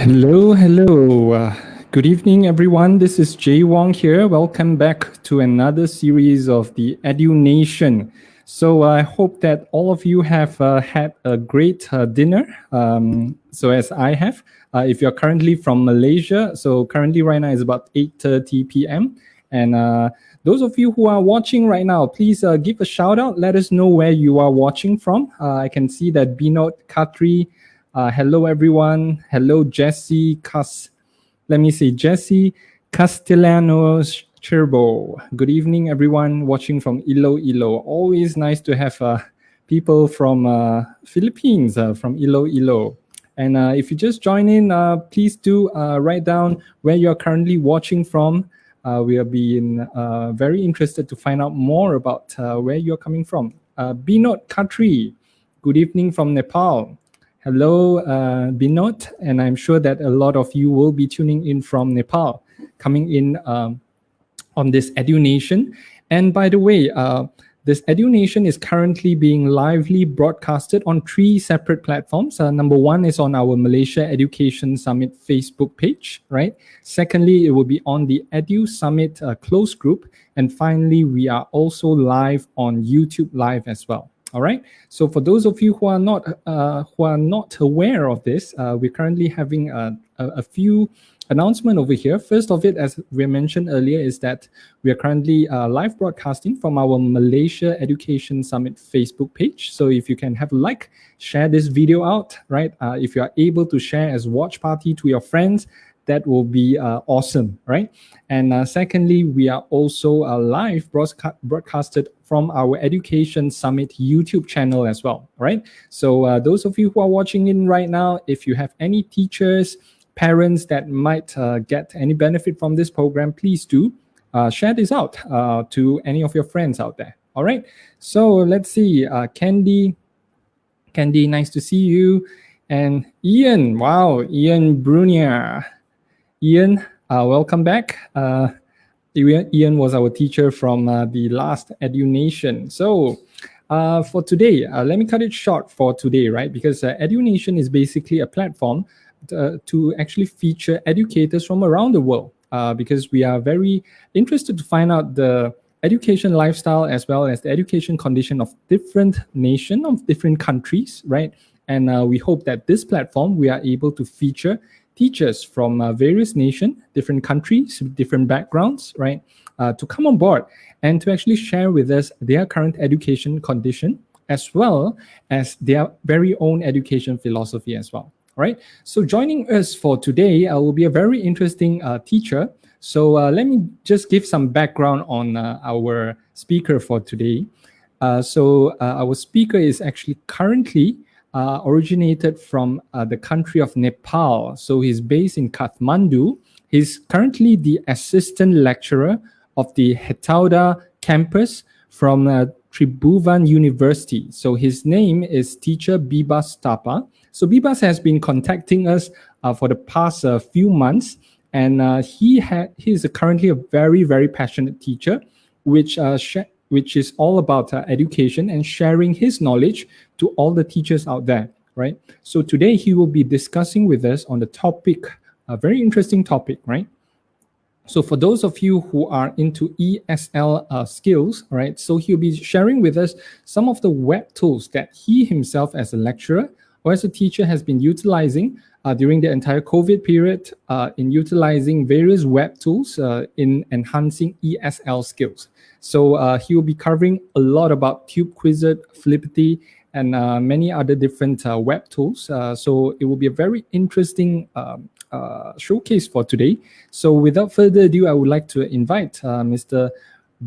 Hello. Good evening, everyone. This is Jay Wong here. Welcome back to another series of the Edu Nation. So I hope that all of you have had a great dinner. So as I have, if you're currently from Malaysia, so currently right now is about 8:30 p.m. And those of you who are watching right now, please give a shout out. Let us know where you are watching from. I can see that Binod Khatri. Hello, everyone. Hello, Jesse. Jesse Castellanos Cherbo. Good evening, everyone watching from Iloilo. Always nice to have people from Philippines, from Iloilo. And if you just join in, please do write down where you're currently watching from. We are being very interested to find out more about where you're coming from. Binod Khatri, good evening from Nepal. Hello, Binod, and I'm sure that a lot of you will be tuning in from Nepal, coming in on this Edu Nation. And by the way, this Edu Nation is currently being lively broadcasted on 3 separate platforms. Number one is on our Malaysia Education Summit Facebook page, right? Secondly, it will be on the Edu Summit closed group. And finally, we are also live on YouTube Live as well. All right. So for those of you who are not aware of this, we're currently having a few announcements over here. First of it, as we mentioned earlier, is that we are currently live broadcasting from our Malaysia Education Summit Facebook page. So if you can have a like, share this video out, right? If you are able to share as watch party to your friends, that will be awesome, right? And secondly, we are also live broadcasted from our Education Summit YouTube channel as well, right? So those of you who are watching in right now, if you have any teachers, parents that might get any benefit from this program, please do share this out to any of your friends out there, all right? So let's see, Candy, nice to see you. And Ian, wow, Ian Brunier. Ian, welcome back. Ian was our teacher from the last Edu Nation. So for today, let me cut it short for today, right? Because Edu Nation is basically a platform to actually feature educators from around the world because we are very interested to find out the education lifestyle as well as the education condition of different nations, of different countries, right? And we hope that this platform, we are able to feature teachers from various nations, different countries, different backgrounds, right, to come on board and to actually share with us their current education condition as well as their very own education philosophy as well, right? So joining us for today will be a very interesting teacher. So let me just give some background on our speaker for today. So our speaker is actually currently originated from the country of Nepal. So he's based in Kathmandu. He's currently the assistant lecturer of the Hetauda campus from Tribhuvan University. So his name is teacher Bibas Tapa. So Bibas has been contacting us for the past few months, and he is currently a very, very passionate teacher, which is all about education and sharing his knowledge to all the teachers out there, right? So today he will be discussing with us on the topic, a very interesting topic, right? So for those of you who are into ESL skills, right? So he'll be sharing with us some of the web tools that he himself as a lecturer or as a teacher has been utilizing during the entire COVID period in utilizing various web tools in enhancing ESL skills. So he will be covering a lot about TubeQuizlet, Flippity, and many other different web tools. So it will be a very interesting showcase for today. So without further ado, I would like to invite Mr.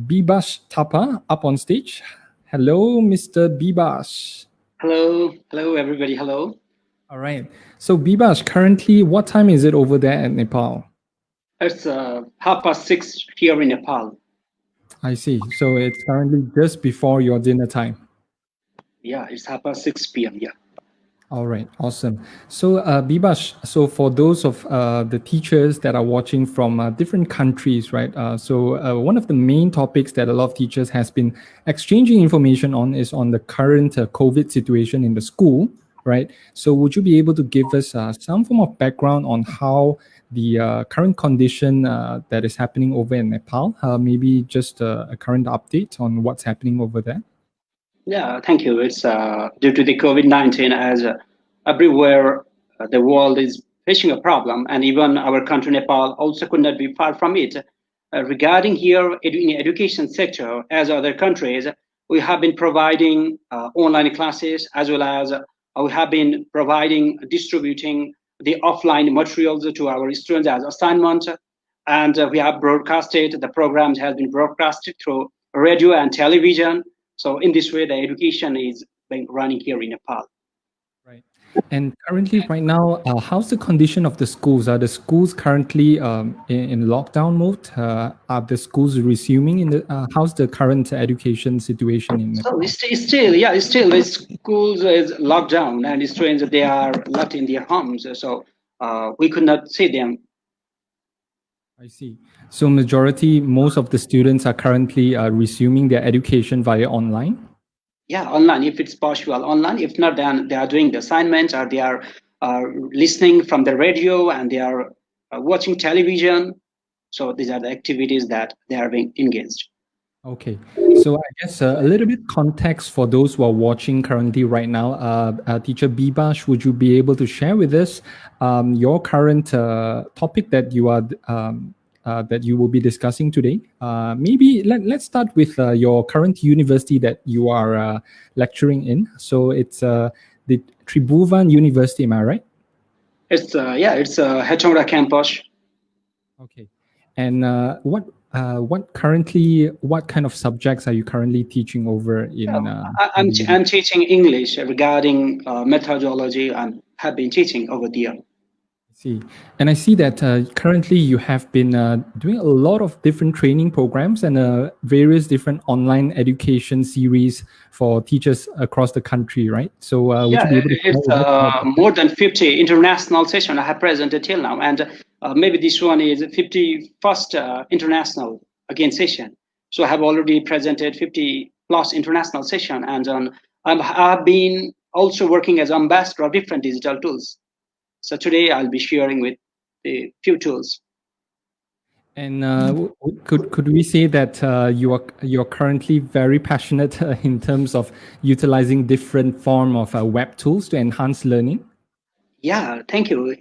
Bibas Tapa up on stage. Hello, Mr. Bibas. Hello, everybody. Hello. All right. So Bibas, currently, what time is it over there at Nepal? It's 6:30 here in Nepal. I see. So it's currently just before your dinner time. Yeah, it's 6 p.m. Yeah. All right, awesome. So Bibas, so for those of the teachers that are watching from different countries, right? So one of the main topics that a lot of teachers has been exchanging information on is on the current COVID situation in the school, right? So would you be able to give us some form of background on how the current condition that is happening over in Nepal? Maybe just a current update on what's happening over there. Yeah, thank you. It's due to the COVID-19, as everywhere the world is facing a problem, and even our country, Nepal, also could not be far from it. Regarding here in the education sector, as other countries, we have been providing online classes, as well as we have been distributing the offline materials to our students as assignment, and we have broadcasted, the programs has been broadcasted through radio and television. So in this way, the education is being running here in Nepal. Right. And currently, right now, how's the condition of the schools? Are the schools currently in lockdown mode? Are the schools resuming in the? How's the current education situation in So Nepal? it's still the schools is locked down, and students they are locked in their homes. So we could not see them. I see. So most of the students are currently resuming their education via online. Yeah, online if it's possible, online. If not, then they are doing the assignments, or they are listening from the radio, and they are watching television. So these are the activities that they are being engaged. Okay, so I guess a little bit context for those who are watching currently right now. Teacher Bibash, would you be able to share with us your current topic that you will be discussing today? Maybe let's start with your current university that you are lecturing in. So it's the Tribhuvan University, am I right? It's it's a Hechongra campus. Okay. And what kind of subjects are you currently teaching over in? I'm teaching English regarding methodology, and have been teaching over there. I see. And I see that currently you have been doing a lot of different training programs and various different online education series for teachers across the country, right? So would Yeah, you be able to share it's with us more about that? more than 50 international sessions I have presented till now, and maybe this one is 51st international again session. So I have already presented 50 plus international session, and I've been also working as ambassador of different digital tools. So today I'll be sharing with a few tools. And could we say that you're currently very passionate in terms of utilizing different form of web tools to enhance learning? Yeah, thank you.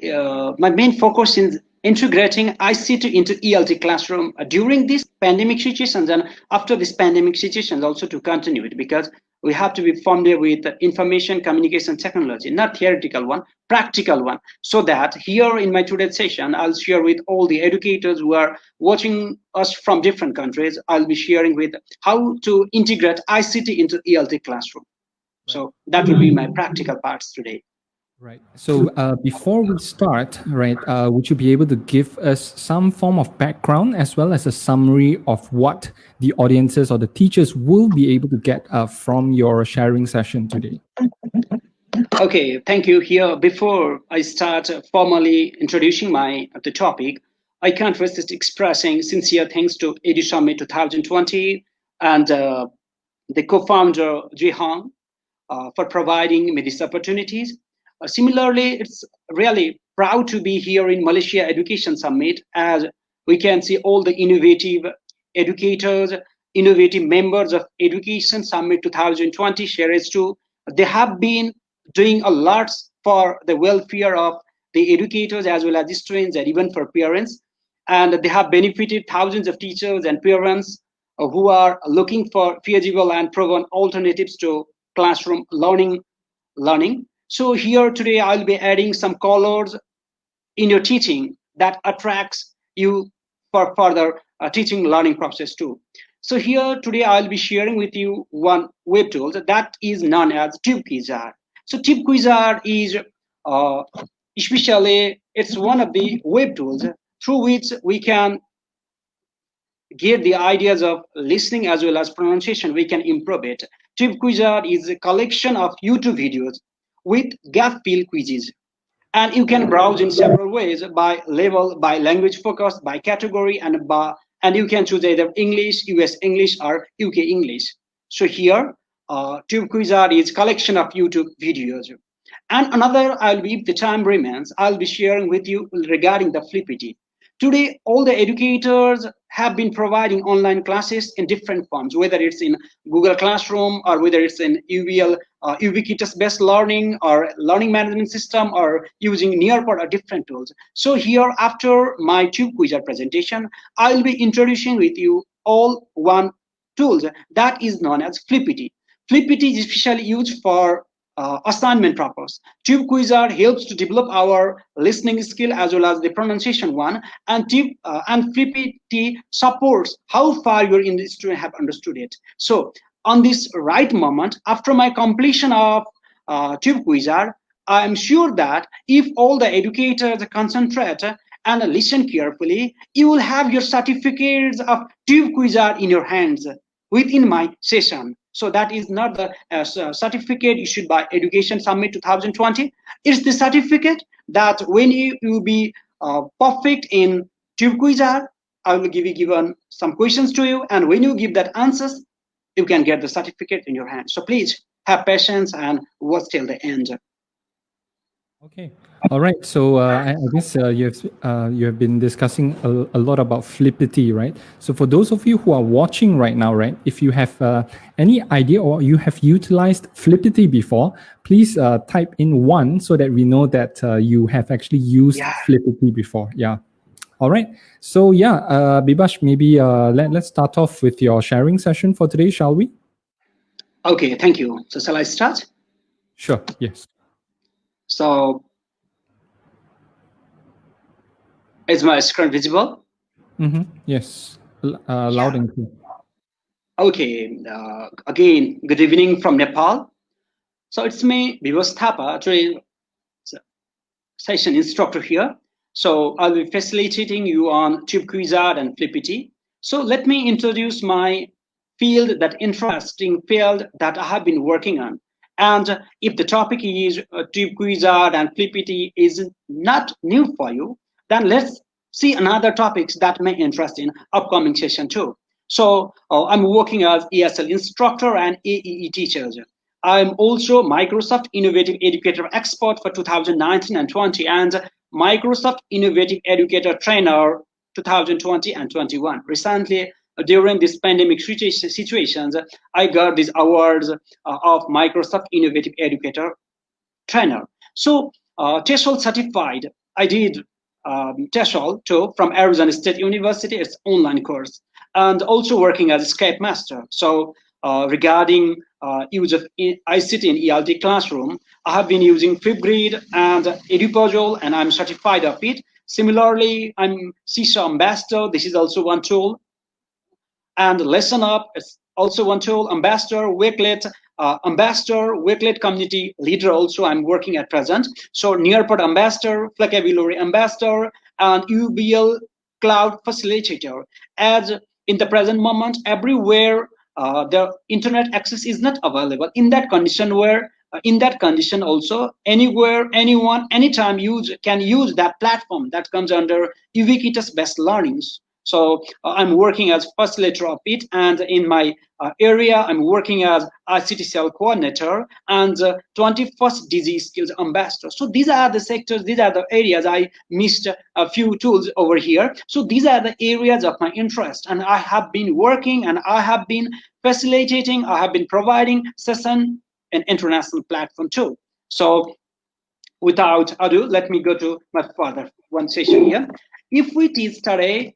My main focus is integrating ICT into ELT classroom during this pandemic situations, and after this pandemic situations also to continue it, because we have to be familiar with information communication technology, not theoretical one, practical one. So that here in my today's session, I'll share with all the educators who are watching us from different countries. I'll be sharing with how to integrate ICT into ELT classroom. Right. So that will be my practical parts today. Right. So before we start, right, would you be able to give us some form of background as well as a summary of what the audiences or the teachers will be able to get from your sharing session today? Okay, thank you. Here, before I start formally introducing the topic, I can't resist expressing sincere thanks to Edu Summit 2020 and the co-founder Jihan for providing me these opportunities. Similarly, it's really proud to be here in Malaysia Education Summit, as we can see all the innovative educators, innovative members of Education Summit 2020 shares too. They have been doing a lot for the welfare of the educators as well as the students, and even for parents. And they have benefited thousands of teachers and parents who are looking for feasible and proven alternatives to classroom learning. So here today I'll be adding some colors in your teaching that attracts you for further teaching learning process too. So here today I'll be sharing with you one web tool that is known as Tube Quizar. So Tube Quizar is uh, especially it's one of the web tools through which we can get the ideas of listening as well as pronunciation. We can improve it. Tube Quizar is a collection of YouTube videos with gap fill quizzes, and you can browse in several ways: by level, by language focus, by category, and you can choose either English, US English, or UK English. So here, Tube Quizar is collection of YouTube videos, And another, I'll be, if the time remains, I'll be sharing with you regarding the Flippity. Today, all the educators have been providing online classes in different forms, whether it's in Google Classroom or whether it's in UBL, ubiquitous-based learning or learning management system or using Nearpod or different tools. So here, after my tube quizzer presentation, I'll be introducing with you all one tools that is known as Flippity. Flippity is especially used for assignment purpose. Tube Quizard helps to develop our listening skill as well as the pronunciation one, and Flippity supports how far your student have understood it. So on this right moment, after my completion of Tube Quizard, I am sure that if all the educators concentrate and listen carefully, you will have your certificates of Tube Quizard in your hands within my session. So that is not the certificate issued by Education Summit 2020. It's the certificate that when you will be perfect in Tube Quizard, I will give you given some questions to you, and when you give that answers, you can get the certificate in your hand. So please have patience and watch till the end. Okay. All right. So I guess you have been discussing a lot about Flippity, right? So for those of you who are watching right now, right, if you have any idea or you have utilized Flippity before, please type in one so that we know that you have actually used Flippity before. Yeah. All right. So yeah, Bibash, maybe let's start off with your sharing session for today, shall we? Okay. Thank you. So shall I start? Sure. Yes. So is my screen visible? Mm-hmm. Yes. Loud and clear. Okay. Again, good evening from Nepal. So it's me, Vivas Thapa, today session instructor here. So I'll be facilitating you on Tube Quizard and Flippity. So let me introduce my field, that interesting field that I have been working on. And if the topic is Tube Quizard and Flippity is not new for you, then let's see another topics that may interest in upcoming session too. So I'm working as ESL instructor and AEE teacher. I'm also Microsoft Innovative Educator Expert for 2019 and 20, and Microsoft Innovative Educator Trainer 2020 and 21. Recently, during this pandemic situations, I got these awards of Microsoft Innovative Educator Trainer. So, TESOL certified. I did TESOL too from Arizona State University. It's online course, and also working as a Skype master. So, regarding use of ICT in ELT classroom, I have been using FibGrid and Edupozole, and I'm certified of it. Similarly, I'm CISA ambassador. This is also one tool. And Lesson Up is also one tool. Ambassador, Wakelet community leader also I'm working at present. So Nearpod ambassador, vocabulary ambassador, and UBL cloud facilitator. As in the present moment, everywhere the internet access is not available. In that condition also, anywhere, anyone, anytime can use that platform that comes under ubiquitous best learnings. So I'm working as facilitator of it, and in my area, I'm working as ICT cell coordinator and 21st disease skills ambassador. So these are the sectors, these are the areas. I missed a few tools over here. So these are the areas of my interest, and I have been working and I have been facilitating, I have been providing session and international platform too. So without ado, let me go to my further one session here. If we teach today,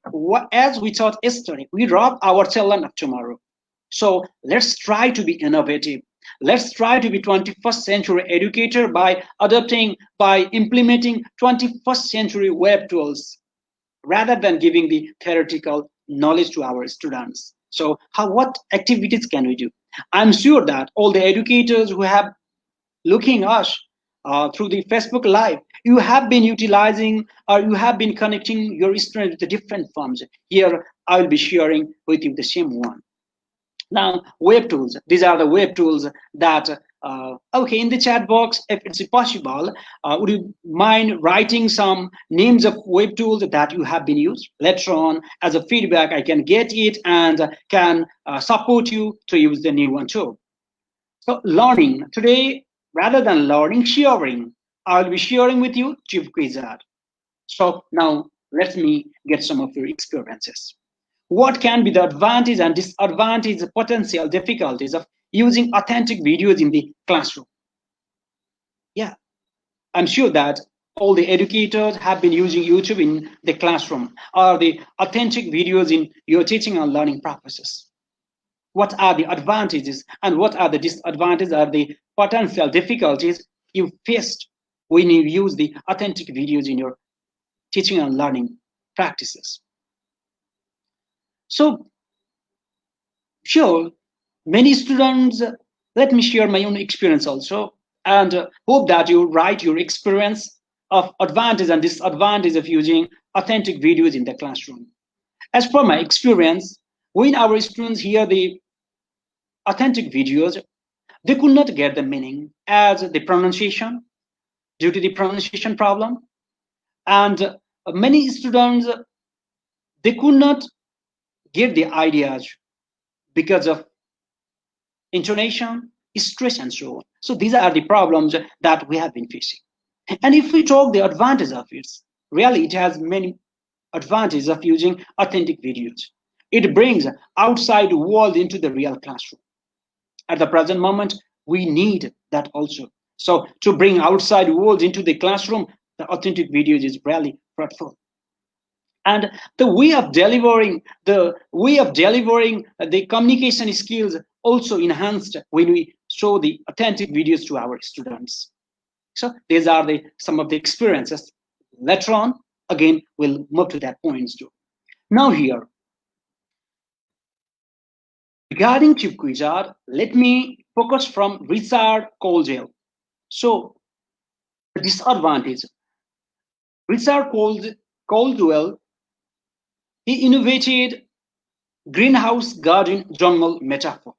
as we taught yesterday, we rob our children of tomorrow. So let's try to be innovative. Let's try to be 21st century educator by implementing 21st century web tools rather than giving the theoretical knowledge to our students. So what activities can we do? I'm sure that all the educators who have looking us through the Facebook Live, you have been utilizing or you have been connecting your students with the different forms. Here, I will be sharing with you the same one. Now, web tools. These are the web tools that, okay, in the chat box, if it's possible, would you mind writing some names of web tools that you have been used? Later on, as a feedback, I can get it and can support you to use the new one too. So learning. Today, rather than learning, sharing. I'll be sharing with you Chief Wizard. So now let me get some of your experiences. What can be the advantage and disadvantage, potential difficulties of using authentic videos in the classroom? Yeah, I'm sure that all the educators have been using YouTube in the classroom or the authentic videos in your teaching and learning purposes. What are the advantages and what are the disadvantages or the potential difficulties you faced when you use the authentic videos in your teaching and learning practices? So, sure, many students, let me share my own experience also, and hope that you write your experience of advantage and disadvantage of using authentic videos in the classroom. As per my experience, when our students hear the authentic videos, they could not get the meaning as the pronunciation due to the pronunciation problem, and many students they could not get the ideas because of intonation, stress, and so on. So these are the problems that we have been facing. And if we talk the advantage of it, really it has many advantages of using authentic videos. It brings outside world into the real classroom. At the present moment, we need that also. So to bring outside world into the classroom, the authentic videos is really fruitful. And the communication skills also enhanced when we show the authentic videos to our students. So these are some of the experiences. Later on, again, we'll move to that points too. Now here, regarding Chip Wizard, let me focus from Richard Colville. So the disadvantage. Richard Caldwell, he innovated greenhouse garden jungle metaphor.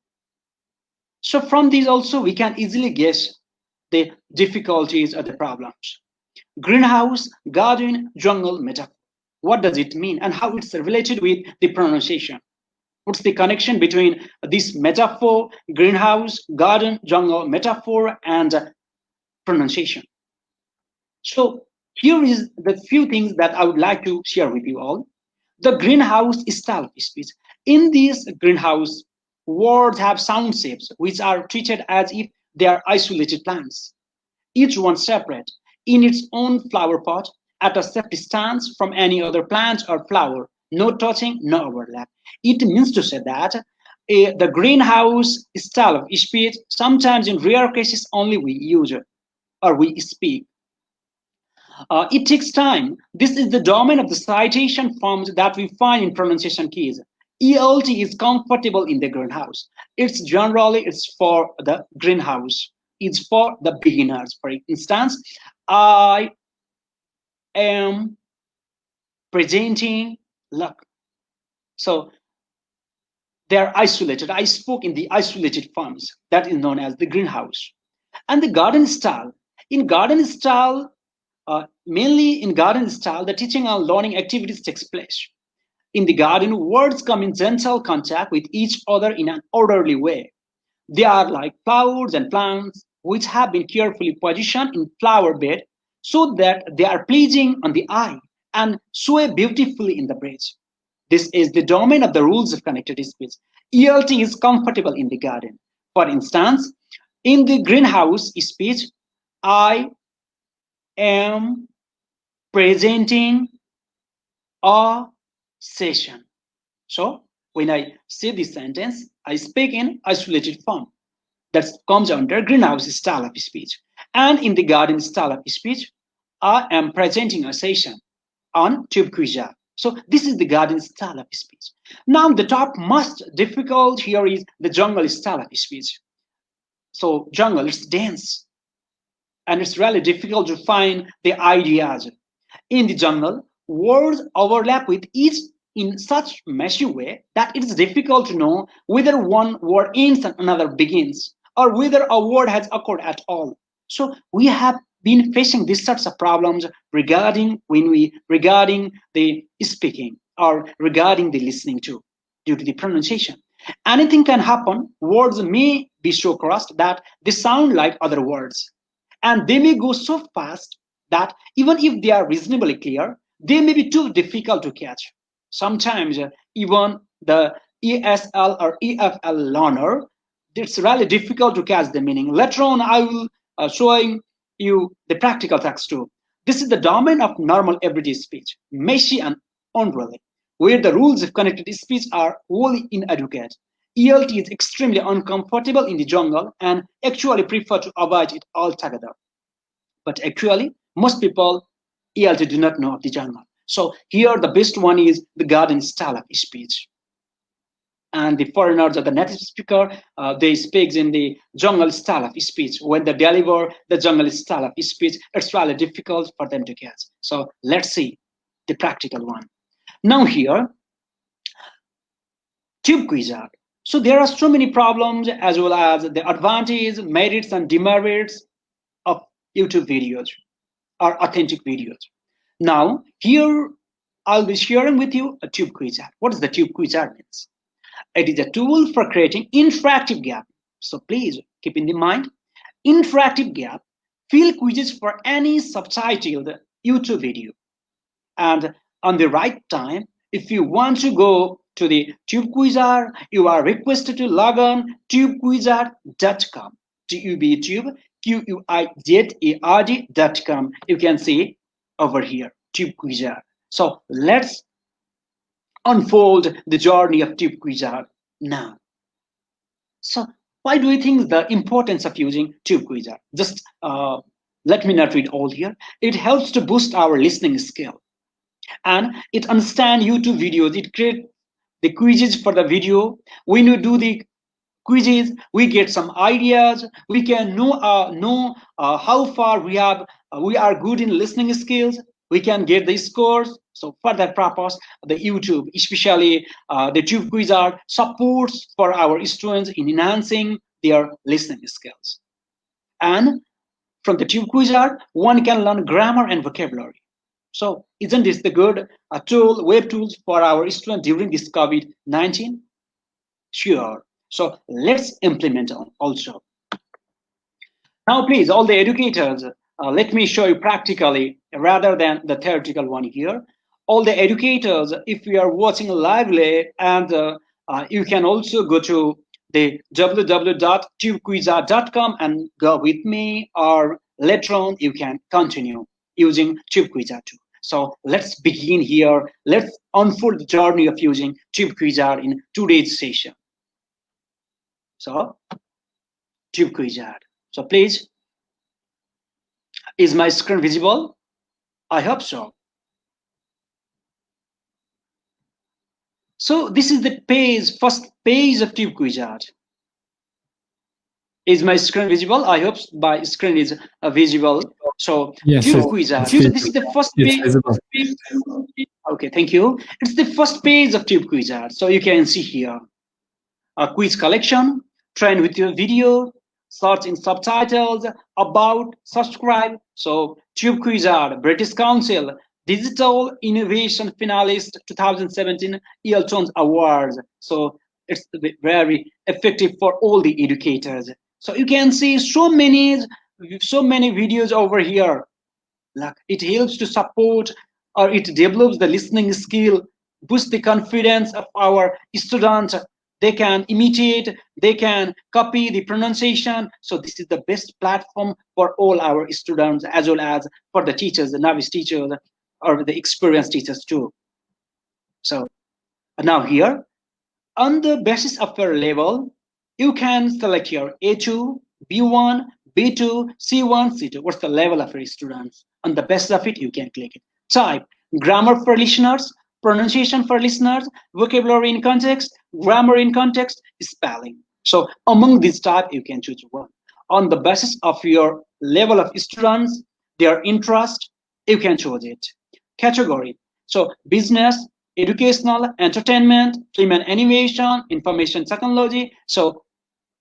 So from these also we can easily guess the difficulties or the problems. Greenhouse garden jungle metaphor. What does it mean and how it's related with the pronunciation? What's the connection between this metaphor, greenhouse garden jungle metaphor, and pronunciation? So here is the few things that I would like to share with you all. The greenhouse style of speech. In this greenhouse, words have sound shapes which are treated as if they are isolated plants, each one separate in its own flower pot at a safe distance from any other plant or flower, no touching, no overlap. It means to say that the greenhouse style of speech, sometimes in rare cases only we use it or we speak. It takes time. This is the domain of the citation forms that we find in pronunciation keys. ELT is comfortable in the greenhouse. It's for the greenhouse. It's for the beginners. For instance, I am presenting luck. So they're isolated. I spoke in the isolated forms. That is known as the greenhouse. And the garden style. In garden style, mainly in garden style, the teaching and learning activities takes place. In the garden, words come in gentle contact with each other in an orderly way. They are like flowers and plants which have been carefully positioned in flower bed so that they are pleasing on the eye and sway beautifully in the breeze. This is the domain of the rules of connected speech. ELT is comfortable in the garden. For instance, in the greenhouse speech, I am presenting a session. So when I say this sentence, I speak in isolated form. That comes under greenhouse style of speech. And in the garden style of speech, I am presenting a session on tube quiz. So this is the garden style of speech. Now the top most difficult here is the jungle style of speech. So jungle is dense and it's really difficult to find the ideas. In the jungle, words overlap with each in such messy way that it is difficult to know whether one word ends and another begins, or whether a word has occurred at all. So we have been facing these sorts of problems regarding the speaking or regarding the listening to due to the pronunciation. Anything can happen. Words may be so crossed that they sound like other words. And they may go so fast that even if they are reasonably clear, they may be too difficult to catch. Sometimes even the ESL or EFL learner, it's really difficult to catch the meaning. Later on, I will showing you the practical text too. This is the domain of normal everyday speech, messy and unruly, where the rules of connected speech are wholly inadequate. ELT is extremely uncomfortable in the jungle and actually prefer to avoid it altogether. But actually, most people ELT do not know of the jungle. So here the best one is the garden style of speech. And the foreigners or the native speaker, they speak in the jungle style of speech. When they deliver the jungle style of speech, it's really difficult for them to catch. So let's see the practical one. Now here, tube quizard. So there are so many problems as well as the advantages, merits, and demerits of YouTube videos or authentic videos. Now here I'll be sharing with you a tube quizard. What does the tube quizard means? It is a tool for creating interactive gap. So please keep in mind, interactive gap, fill quizzes for any subtitled YouTube video. And on the right time, if you want to go to the Tube Quizard, you are requested to log on tubequizard.com. Tube, QUIZARD.com. You can see over here, Tube Quizard. So let's unfold the journey of Tube Quizard now. So why do you think the importance of using Tube Quizard? Just let me not read all here. It helps to boost our listening skill. And it understands YouTube videos. It creates the quizzes for the video. When you do the quizzes, we get some ideas. We can know how far we are good in listening skills. We can get the scores. So for that purpose, the YouTube, especially the Tube Quizard, supports for our students in enhancing their listening skills. And from the Tube Quizard, one can learn grammar and vocabulary. So isn't this the good tool, web tools for our students during this COVID-19? Sure. So let's implement also. Now, please, all the educators, let me show you practically rather than the theoretical one here. All the educators, if you are watching lively, and you can also go to the www.tubequizard.com and go with me, or later on you can continue using Tube Quizard too. So let's begin here. Let's unfold the journey of using Tube Quizard in today's session. So, Tube Quizard. So please, is my screen visible? I hope so. So this is the page, first page of Tube Quizard. Is my screen visible? I hope my screen is visible. So yes, Tube Quizard. So this is the first page. Okay, thank you. It's the first page of Tube Quizard. So you can see here a quiz collection, train with your video, search in subtitles, about, subscribe. So Tube Quizard, British Council, Digital Innovation Finalist 2017 Earlton's Awards. So it's very effective for all the educators. So you can see so many videos over here. Like it helps to support or it develops the listening skill, boosts the confidence of our students. They can imitate, they can copy the pronunciation. So this is the best platform for all our students as well as for the teachers, the novice teachers or the experienced teachers too. So now here, on the basis of your level, you can select your A2, B1, B2, C1, C2. What's the level of your students? On the basis of it, you can click it. Type grammar for listeners, pronunciation for listeners, vocabulary in context, grammar in context, spelling. So among these type, you can choose one. On the basis of your level of students, their interest, you can choose it. Category. So business, educational, entertainment, film and animation, information technology. So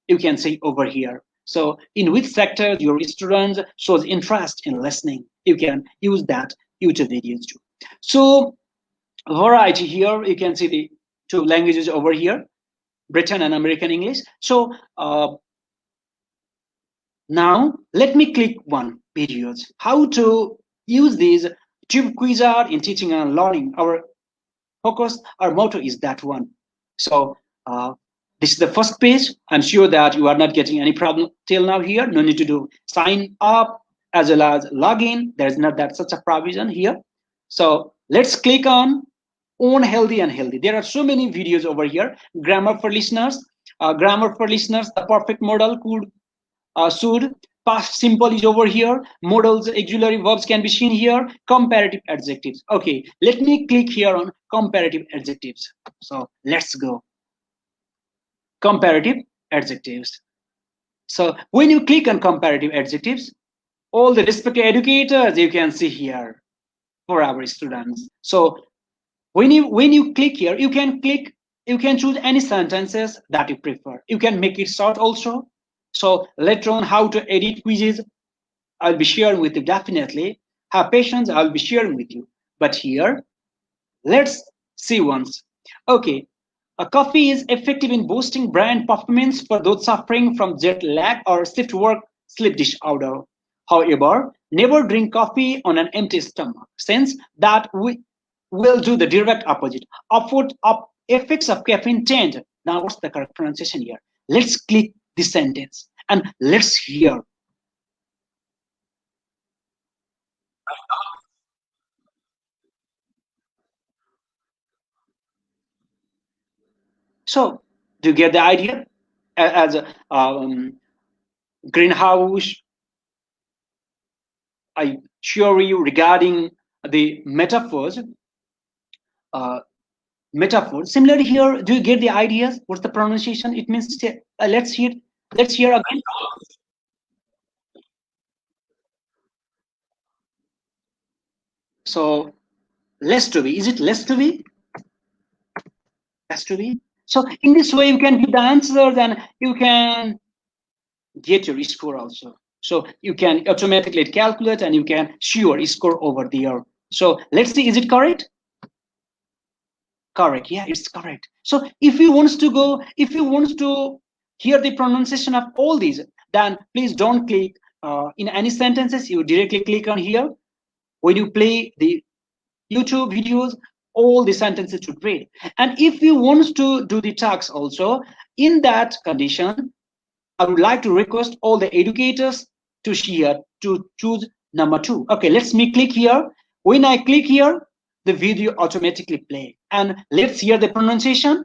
you can see over here. So in which sector your students shows interest in listening, you can use that YouTube videos too. So variety here, you can see the two languages over here, Britain and American English. So Now let me click one videos how to use these tube quizard in teaching and learning. Our focus, our motto is that one. So this is the first page. I'm sure that you are not getting any problem till now here. No need to do sign up as well as login. There is not that such a provision here. So let's click on own healthy and healthy. There are so many videos over here. Grammar for listeners. Grammar for listeners. The perfect model could should. Past simple is over here. Modals, auxiliary verbs can be seen here. Comparative adjectives. Okay, let me click here on comparative adjectives. So let's go. Comparative adjectives. So when you click on comparative adjectives, all the respective educators you can see here for our students. So when you click here, you can choose any sentences that you prefer. You can make it short also. So later on, how to edit quizzes, I'll be sharing with you definitely. Have patience, I'll be sharing with you. But here, let's see once. Okay, a coffee is effective in boosting brain performance for those suffering from jet lag or shift work sleep disorder. However, never drink coffee on an empty stomach, since that we will do the direct opposite. Effects of caffeine change. Now, what's the correct pronunciation here? Let's click this sentence and let's hear. So, do you get the idea? As a greenhouse, I assure you regarding the metaphors. Uh, Similarly here, do you get the ideas? What's the pronunciation? It means let's hear. Let's hear again. So less to be. Is it less to be? Less to be. So in this way, you can give the answers and you can get your score also. So you can automatically calculate and you can sure score over there. So let's see, is it correct? Correct. Yeah, it's correct. So if you want to hear the pronunciation of all these, then please don't click in any sentences. You directly click on here. When you play the YouTube videos, all the sentences should read. And if you want to do the tags also, in that condition, I would like to request all the educators to share to choose number 2. Okay, let's me click here. When I click here, the video automatically play. And let's hear the pronunciation.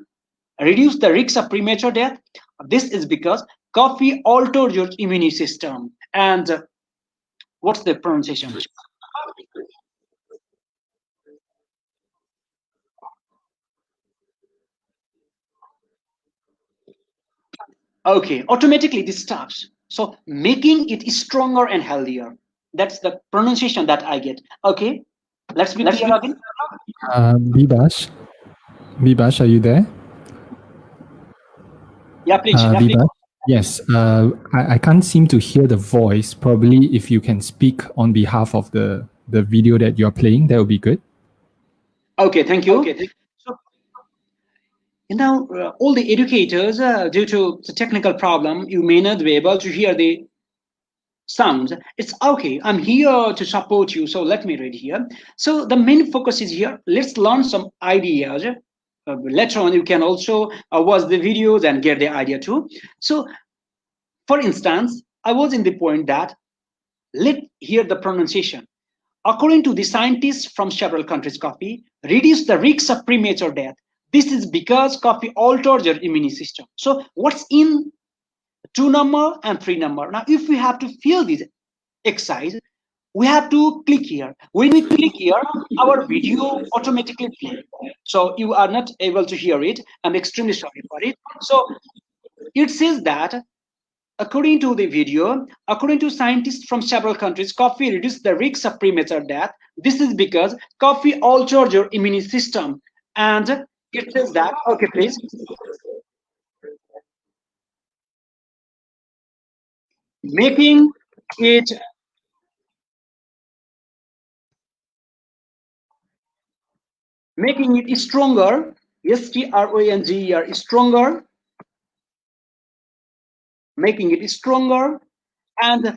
Reduce the risk of premature death. This is because coffee alters your immune system. And what's the pronunciation? Okay, automatically this stops. So making it stronger and healthier. That's the pronunciation that I get. Okay, let's be clear again. Bibash, Bibash, are you there? Yeah, please. Bibash? Yes, I can't seem to hear the voice. Probably if you can speak on behalf of the video that you're playing, that would be good. Okay, thank you. So now all the educators, due to the technical problem, you may not be able to hear the sounds. It's okay. I'm here to support you. So let me read here. So the main focus is here. Let's learn some ideas. Later on, you can also watch the videos and get the idea too. So, for instance, I was in the point that let hear the pronunciation. According to the scientists from several countries, coffee reduces the risk of premature death. This is because coffee alters your immune system. So, what's in 2 number and 3 number? Now, if we have to fill this exercise, we have to click here. When we click here, our video automatically plays. So you are not able to hear it. I'm extremely sorry for it. So it says that according to the video, according to scientists from several countries, coffee reduces the risk of premature death. This is because coffee alters your immune system. And it says that, okay, please. Making it stronger, stronger, stronger, making it stronger And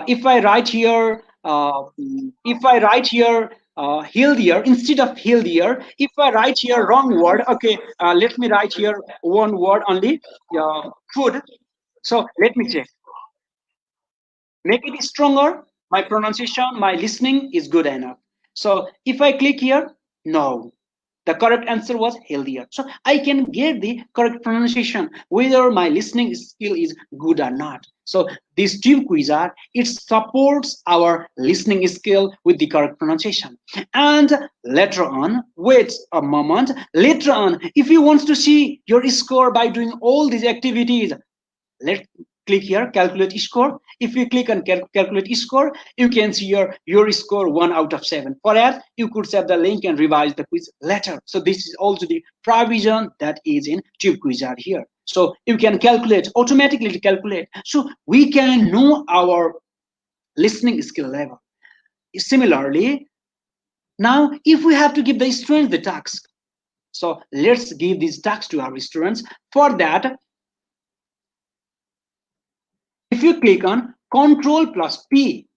if I write here, healthier instead of healthier, if I write here wrong word, okay, let me write here one word only, food. So let me check. Make it stronger. My pronunciation, my listening is good enough. So if I click here, no. The correct answer was healthier. So I can get the correct pronunciation, whether my listening skill is good or not. So this tube quizard, it supports our listening skill with the correct pronunciation. And later on, wait a moment, later on, if you want to see your score by doing all these activities, let's click here, calculate score. If you click on calculate score, you can see your score 1 out of 7. For that, you could save the link and revise the quiz later. So this is also the provision that is in tube quizard here. So you can calculate, automatically calculate, so we can know our listening skill level. Similarly, now if we have to give the students the task, so let's give these tasks to our students. For that, if you click on Control plus P,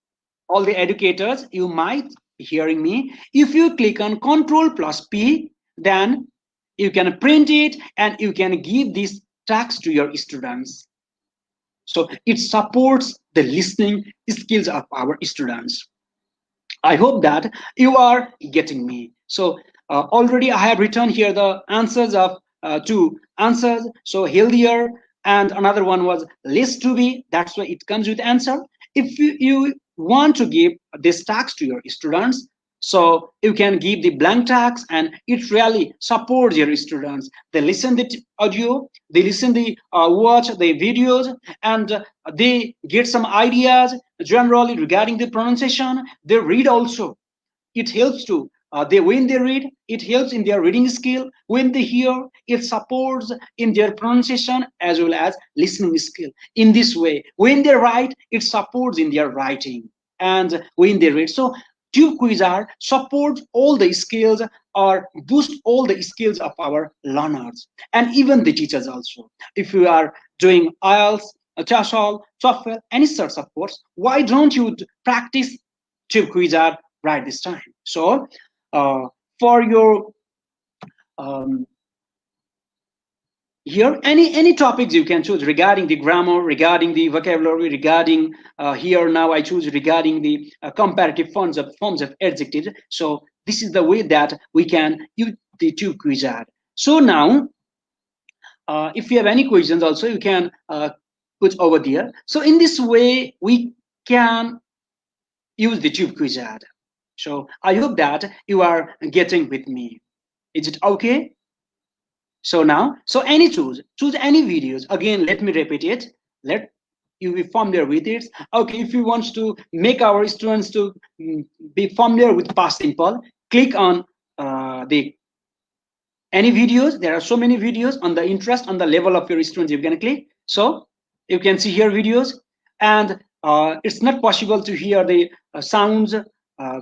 all the educators, you might be hearing me. If you click on Control plus P, then you can print it and you can give this task to your students. So it supports the listening skills of our students. I hope that you are getting me. So already I have written here the answers of two answers. So healthier, and another one was less to be. That's why it comes with answer. If you want to give this task to your students, so you can give the blank task, and it really supports your students. They listen the audio, they listen the watch the videos, and they get some ideas generally regarding the pronunciation. They read also. It helps to they when they read, it helps in their reading skill. When they hear, it supports in their pronunciation as well as listening skill. In this way, when they write, it supports in their writing. And when they read, so tube quizard supports all the skills or boost all the skills of our learners and even the teachers also. If you are doing IELTS, TESOL, TOEFL, any sorts of course, why don't you practice tube quizard right this time? So for your here, any topics you can choose regarding the grammar, regarding the vocabulary, regarding here now I choose regarding the comparative forms of adjectives. So this is the way that we can use the tube quizard. So now if you have any questions also, you can put over there. So in this way we can use the tube quizard. So I hope that you are getting with me. Is it okay? So now, so any choose any videos. Again, let me repeat it. Let you be familiar with it. Okay, if you want to make our students to be familiar with past simple, click on the any videos. There are so many videos on the interest, on the level of your students. You can click. So you can see here videos, and it's not possible to hear the sounds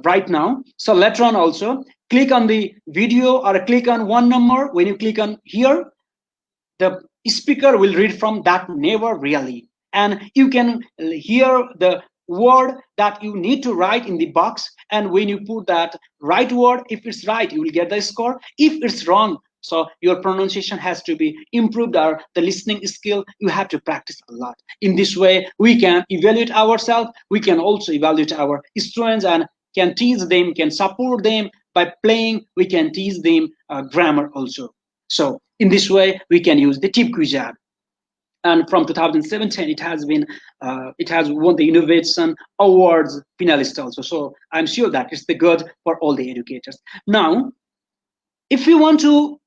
right now. So later on also, click on the video or click on one number. When you click on here, the speaker will read from that never really, and you can hear the word that you need to write in the box, and when you put that right word, if it's right, you will get the score. If it's wrong, so your pronunciation has to be improved, or the listening skill, you have to practice a lot. In this way, we can evaluate ourselves, we can also evaluate our students, and can teach them, can support them by playing. We can teach them grammar also. So in this way, we can use the tube quizard. And from 2017, it has won the Innovation Awards finalist also. So I'm sure that it's the good for all the educators. Now, if you want to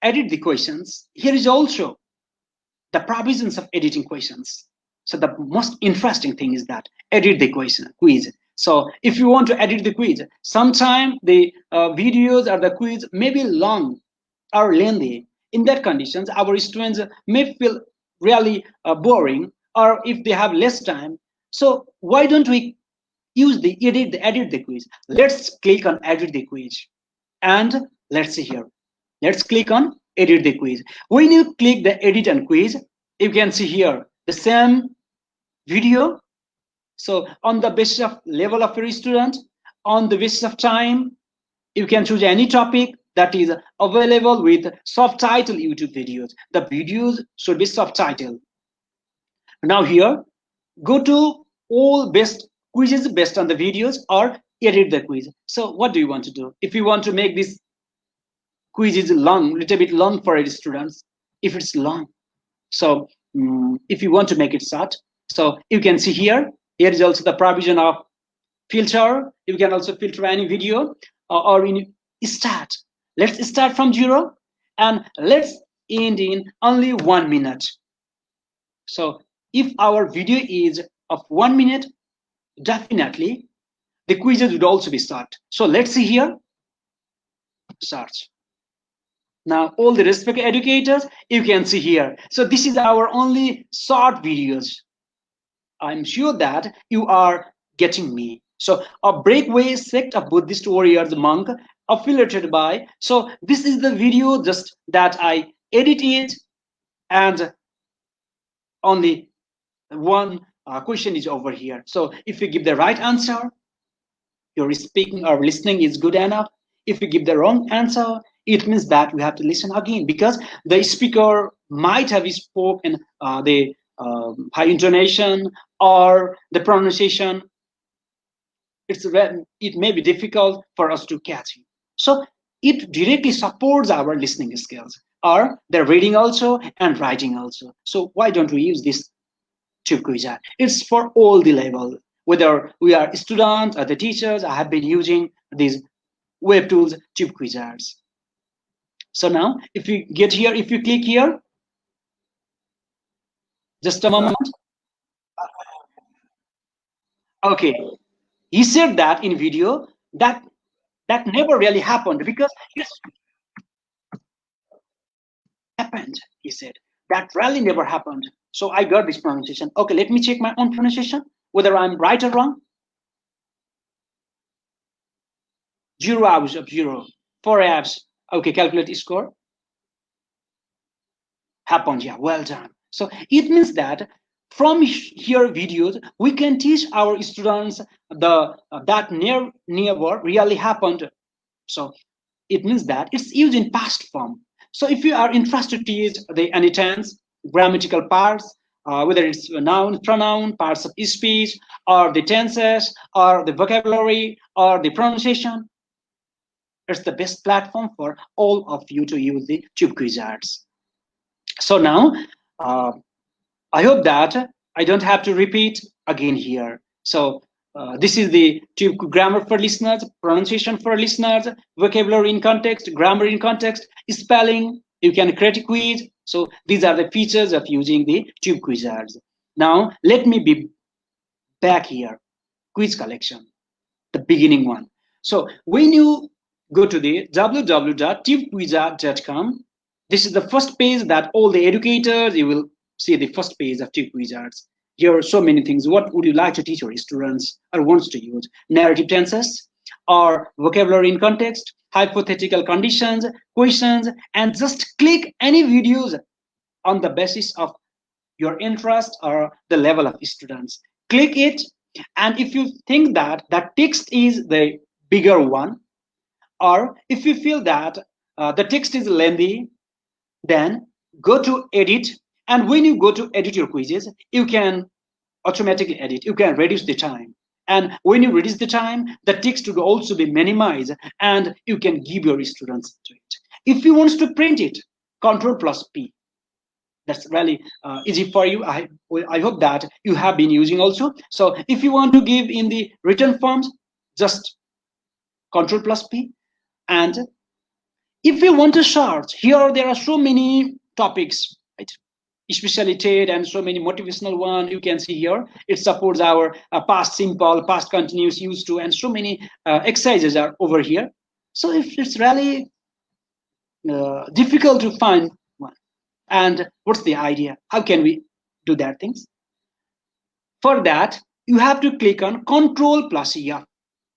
edit the questions, here is also the provisions of editing questions. So the most interesting thing is that edit the quiz. So if you want to edit the quiz, sometime the videos or the quiz may be long or lengthy. In that conditions, our students may feel really boring, or if they have less time. So why don't we use the edit the quiz? Let's click on edit the quiz, and let's see here. Let's click on edit the quiz. When you click the edit and quiz, you can see here the same video. So on the basis of level of your student, on the basis of time, you can choose any topic that is available with subtitle YouTube videos. The videos should be subtitled. Now here, go to all best quizzes based on the videos or edit the quiz. So what do you want to do? If you want to make this quiz is long, little bit long for your students, if it's long. So if you want to make it short, so you can see here is also the provision of filter. You can also filter any video or in start. Let's start from 0 and let's end in only 1 minute. So if our video is of 1 minute, definitely the quizzes would also be short. So let's see here, search. Now all the respected educators, you can see here. So this is our only short videos. I'm sure that you are getting me. So a breakaway sect of Buddhist warriors monk affiliated by. So this is the video just that I edited, and only one question is over here. So if you give the right answer, your speaking or listening is good enough. If you give the wrong answer, it means that we have to listen again, because the speaker might have spoken the high intonation or the pronunciation. It may be difficult for us to catch it. So it directly supports our listening skills, or the reading also and writing also. So why don't we use this tube quizzer? It's for all the level, whether we are students or the teachers. I have been using these web tools, tube quizzers. So now if you get here, if you click here, just a moment. Okay, he said that in video that never really happened, because it's happened, he said. That really never happened. So I got this pronunciation. Okay, let me check my own pronunciation, whether I'm right or wrong. 0 hours of 0, 4 hours. Okay, calculate score. Happened, yeah, well done. So it means that from here videos, we can teach our students the that never really happened. So it means that it's used in past form. So if you are interested to use the any tense, grammatical parts, whether it's a noun, pronoun, parts of speech, or the tenses, or the vocabulary, or the pronunciation, it's the best platform for all of you to use the tube quizzers. So now, I hope that I don't have to repeat again here. So this is the tube grammar for listeners, pronunciation for listeners, vocabulary in context, grammar in context, spelling. You can create a quiz. So these are the features of using the tube quizzers. Now let me be back here. Quiz collection, the beginning one. So when you go to the www.tubequizzer.com, this is the first page that all the educators, you will see the first page of Tube Wizards. Here are so many things. What would you like to teach your students or wants to use? Narrative tenses or vocabulary in context, hypothetical conditions, questions, and just click any videos on the basis of your interest or the level of students. Click it, and if you think that that text is the bigger one, or if you feel that the text is lengthy, then go to edit. And when you go to edit your quizzes, you can automatically edit. You can reduce the time. And when you reduce the time, the text will also be minimized, and you can give your students to it. If you want to print it, Ctrl+P. That's really easy for you. I hope that you have been using also. So if you want to give in the written forms, just Ctrl+P. And if you want to search, here there are so many topics, right? Especially TED and so many motivational one. You can see here it supports our past simple, past continuous, used to, and so many exercises are over here. So if it's really difficult to find one, and what's the idea? How can we do that things? For that, you have to click on Ctrl+F.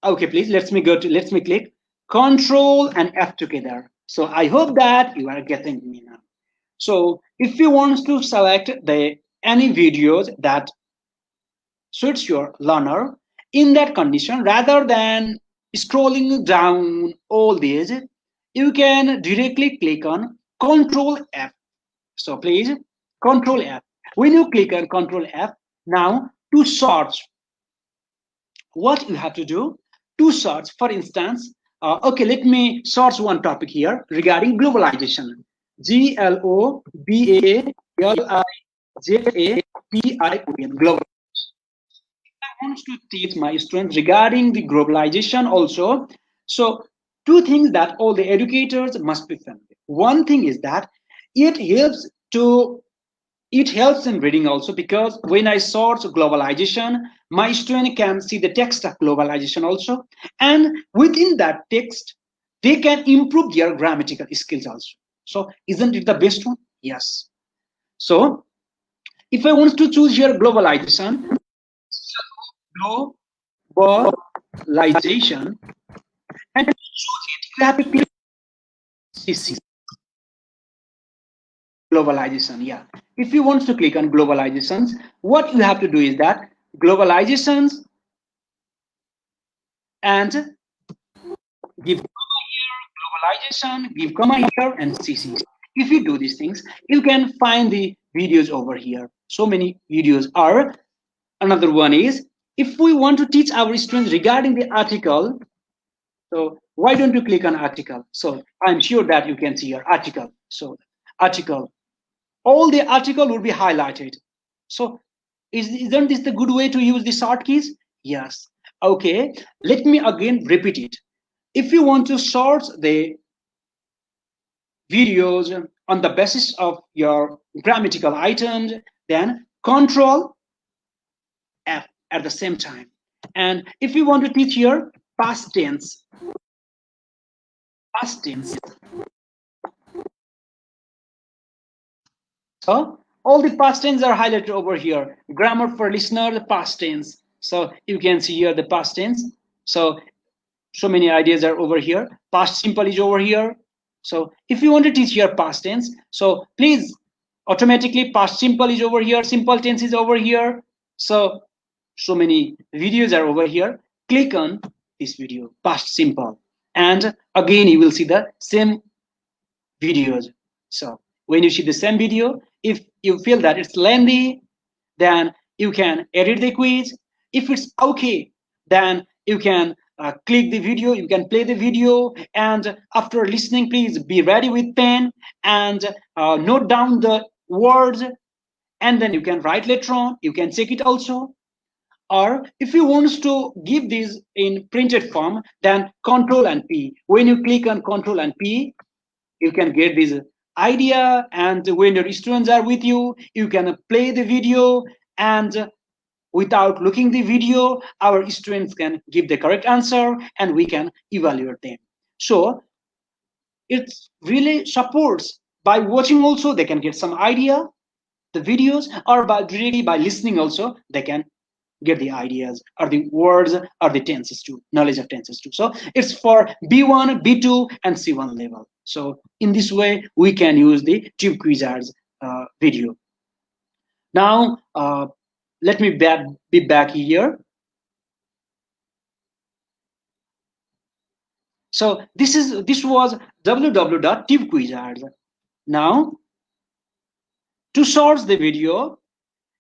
Okay, please let me click Control and F together. So I hope that you are getting me now. So if you want to select the any videos that suits your learner. In that condition, rather than scrolling down all these, you can directly click on Control F. So please, Control F. When you click on Control F, now to search, what you have to do to search, for instance, okay, let me search one topic here regarding globalization. Globalization, global. I want to teach my students regarding the globalization also. So two things that all the educators must be familiar. One thing is that it helps to it helps in reading also, because when I search globalization, my student can see the text of globalization also, and within that text they can improve their grammatical skills also. So isn't it the best one? Yes. So if I want to choose here globalization, globalization, and to choose it, you have to click this globalization. Yeah. If you want to click on globalizations, what you have to do is that globalizations and give comma here, globalization, give comma here, and CC. If you do these things, you can find the videos over here. So many videos are. Another one is, if we want to teach our students regarding the article, so why don't you click on article? So I'm sure that you can see your article. So article, all the article will be highlighted. So isn't this the good way to use the short keys? Yes. Okay, let me again repeat it. If you want to sort the videos on the basis of your grammatical items, then Control F at the same time. And if you want to teach here past tense, past tense. So all the past tense are highlighted over here. Grammar for listener, the past tense. So you can see here the past tense. So many ideas are over here. Past simple is over here. So if you want to teach here past tense, so please automatically past simple is over here, simple tense is over here. So many videos are over here. Click on this video, past simple, and again you will see the same videos. So when you see the same video, if you feel that it's lengthy, then you can edit the quiz. If it's okay, then you can click the video, you can play the video, and after listening, please be ready with pen and note down the words, and then you can write later on. You can check it also. Or if you want to give this in printed form, then Control and P. When you click on Control and P, you can get this idea, and when your students are with you, you can play the video, and without looking the video, our students can give the correct answer and we can evaluate them. So it really supports, by watching also they can get some idea the videos, or by directly by listening also they can get the ideas or the words or the tenses too, knowledge of tenses too. So it's for B1, B2, and C1 level. So in this way we can use the tube quizzes video. Now let me be back here. So this was www.tubequizzers. Now to source the video,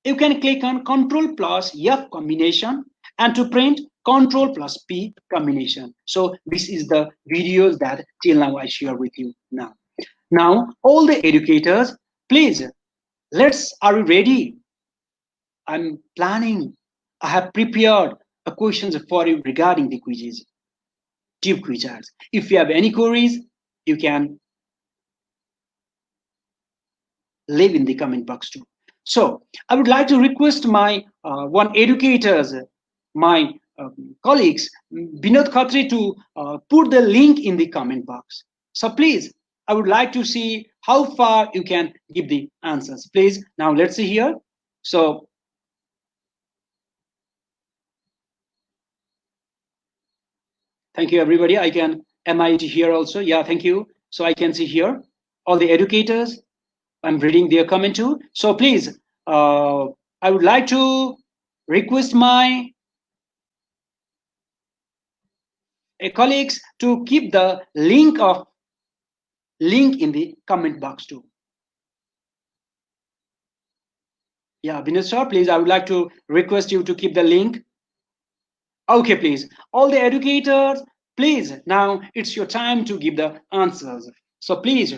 you can click on Control plus F combination, and to print Control plus P combination. So this is the videos that till now I share with you now. Now all the educators, please, are you ready? I'm planning. I have prepared a questions for you regarding the quizzes, tube quizzes. If you have any queries, you can leave in the comment box too. So I would like to request my one educators, my colleagues, Binod Khatri, to put the link in the comment box. So please, I would like to see how far you can give the answers. Please, now let's see here. So thank you, everybody. I can, am I here also? Yeah, thank you. So I can see here all the educators. I'm reading their comment too. So please, I would like to request my colleagues to keep the link in the comment box too. Yeah, Vinod sir, please, I would like to request you to keep the link. Okay, please. All the educators, please, now it's your time to give the answers. So please,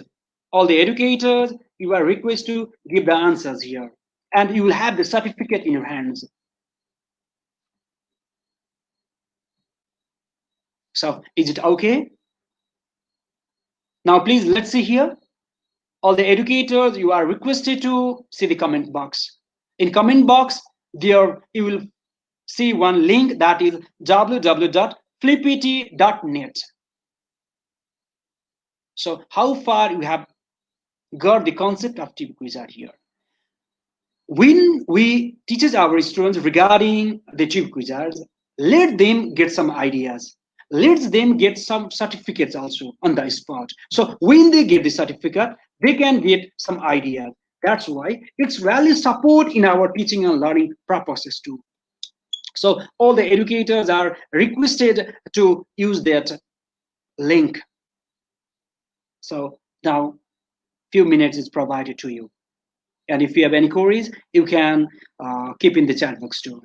all the educators, you are requested to give the answers here. And you will have the certificate in your hands. So is it okay? Now please, let's see here. All the educators, you are requested to see the comment box. In comment box, there you will see one link, that is www.flippity.net. So how far you have got the concept of TB Quizard here? When we teach our students regarding the TB Quizards, let them get some ideas. Let them get some certificates also on the spot. So when they get the certificate, they can get some ideas. That's why it's really support in our teaching and learning process too. So all the educators are requested to use that link. So now few minutes is provided to you. And if you have any queries, you can keep in the chat box too.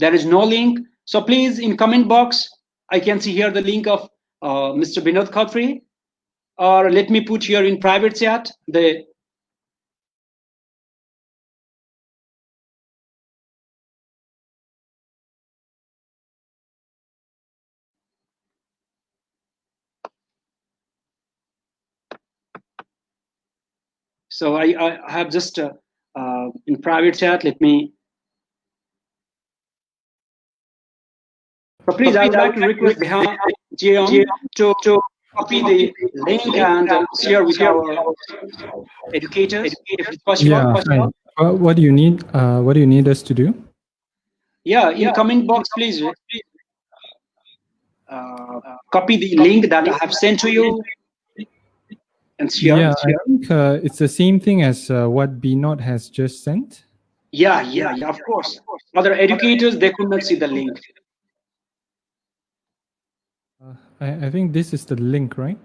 There is no link. So please, in comment box, I can see here the link of Mr. Binod Khatri. Or let me put here in private chat the so I have just in private chat, let me. So please, I would like to request Behan Jeon to copy the link and share with our educators, if it's possible. Yeah. Hi. What do you need? What do you need us to do? Yeah, in comment box, please copy the link that I have sent to you and share. Yeah, I think it's the same thing as what BNOT has just sent. Yeah, of course. Other educators, they could not see the link. I think this is the link, right?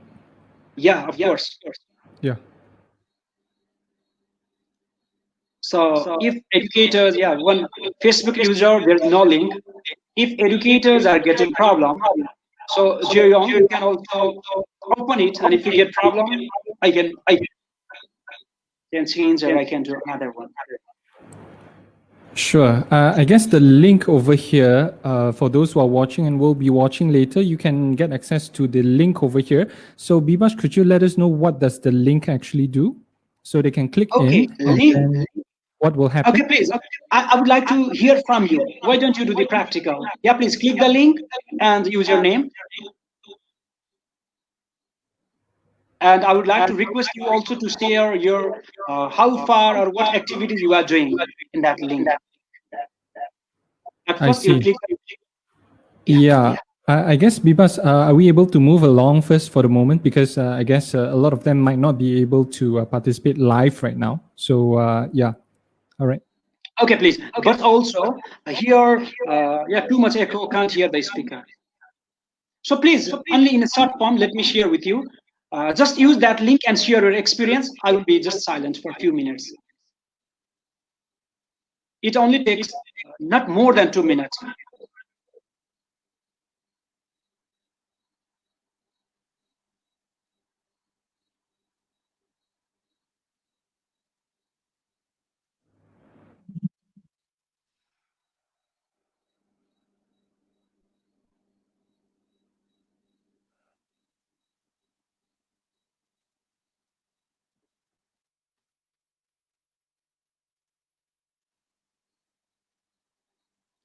Yeah, of course. Yeah. So if educators, one Facebook user, there's no link. If educators are getting problem, so Jeong, you can also open it, and if you get problem, I can change or I can do another one. Sure. I guess the link over here, for those who are watching and will be watching later, you can get access to the link over here. So Bibash, could you let us know what does the link actually do? So they can click in and then what will happen? Okay, please. I would like to hear from you. Why don't you do the practical? Yeah, please click the link and use your name. And I would like to request you also to share your how far or what activities you are doing in that link. At first, you click. Yeah. I guess, Bibas, are we able to move along first for the moment? Because I guess a lot of them might not be able to participate live right now. So, yeah. All right. Okay, please. But also, here, too much echo, can't hear the speaker. So please, only in a short form, let me share with you. Just use that link and share your experience. I will be just silent for a few minutes. It only takes not more than 2 minutes.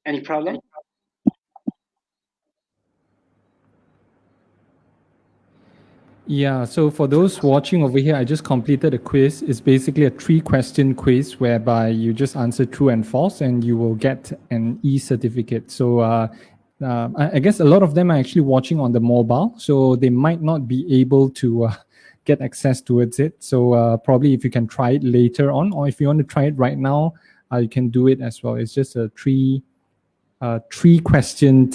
Any problem? Yeah, so for those watching over here, I just completed a quiz. It's basically a 3-question quiz whereby you just answer true and false and you will get an e-certificate. So I guess a lot of them are actually watching on the mobile, so they might not be able to get access towards it. So probably if you can try it later on, or if you want to try it right now, you can do it as well. It's just a three question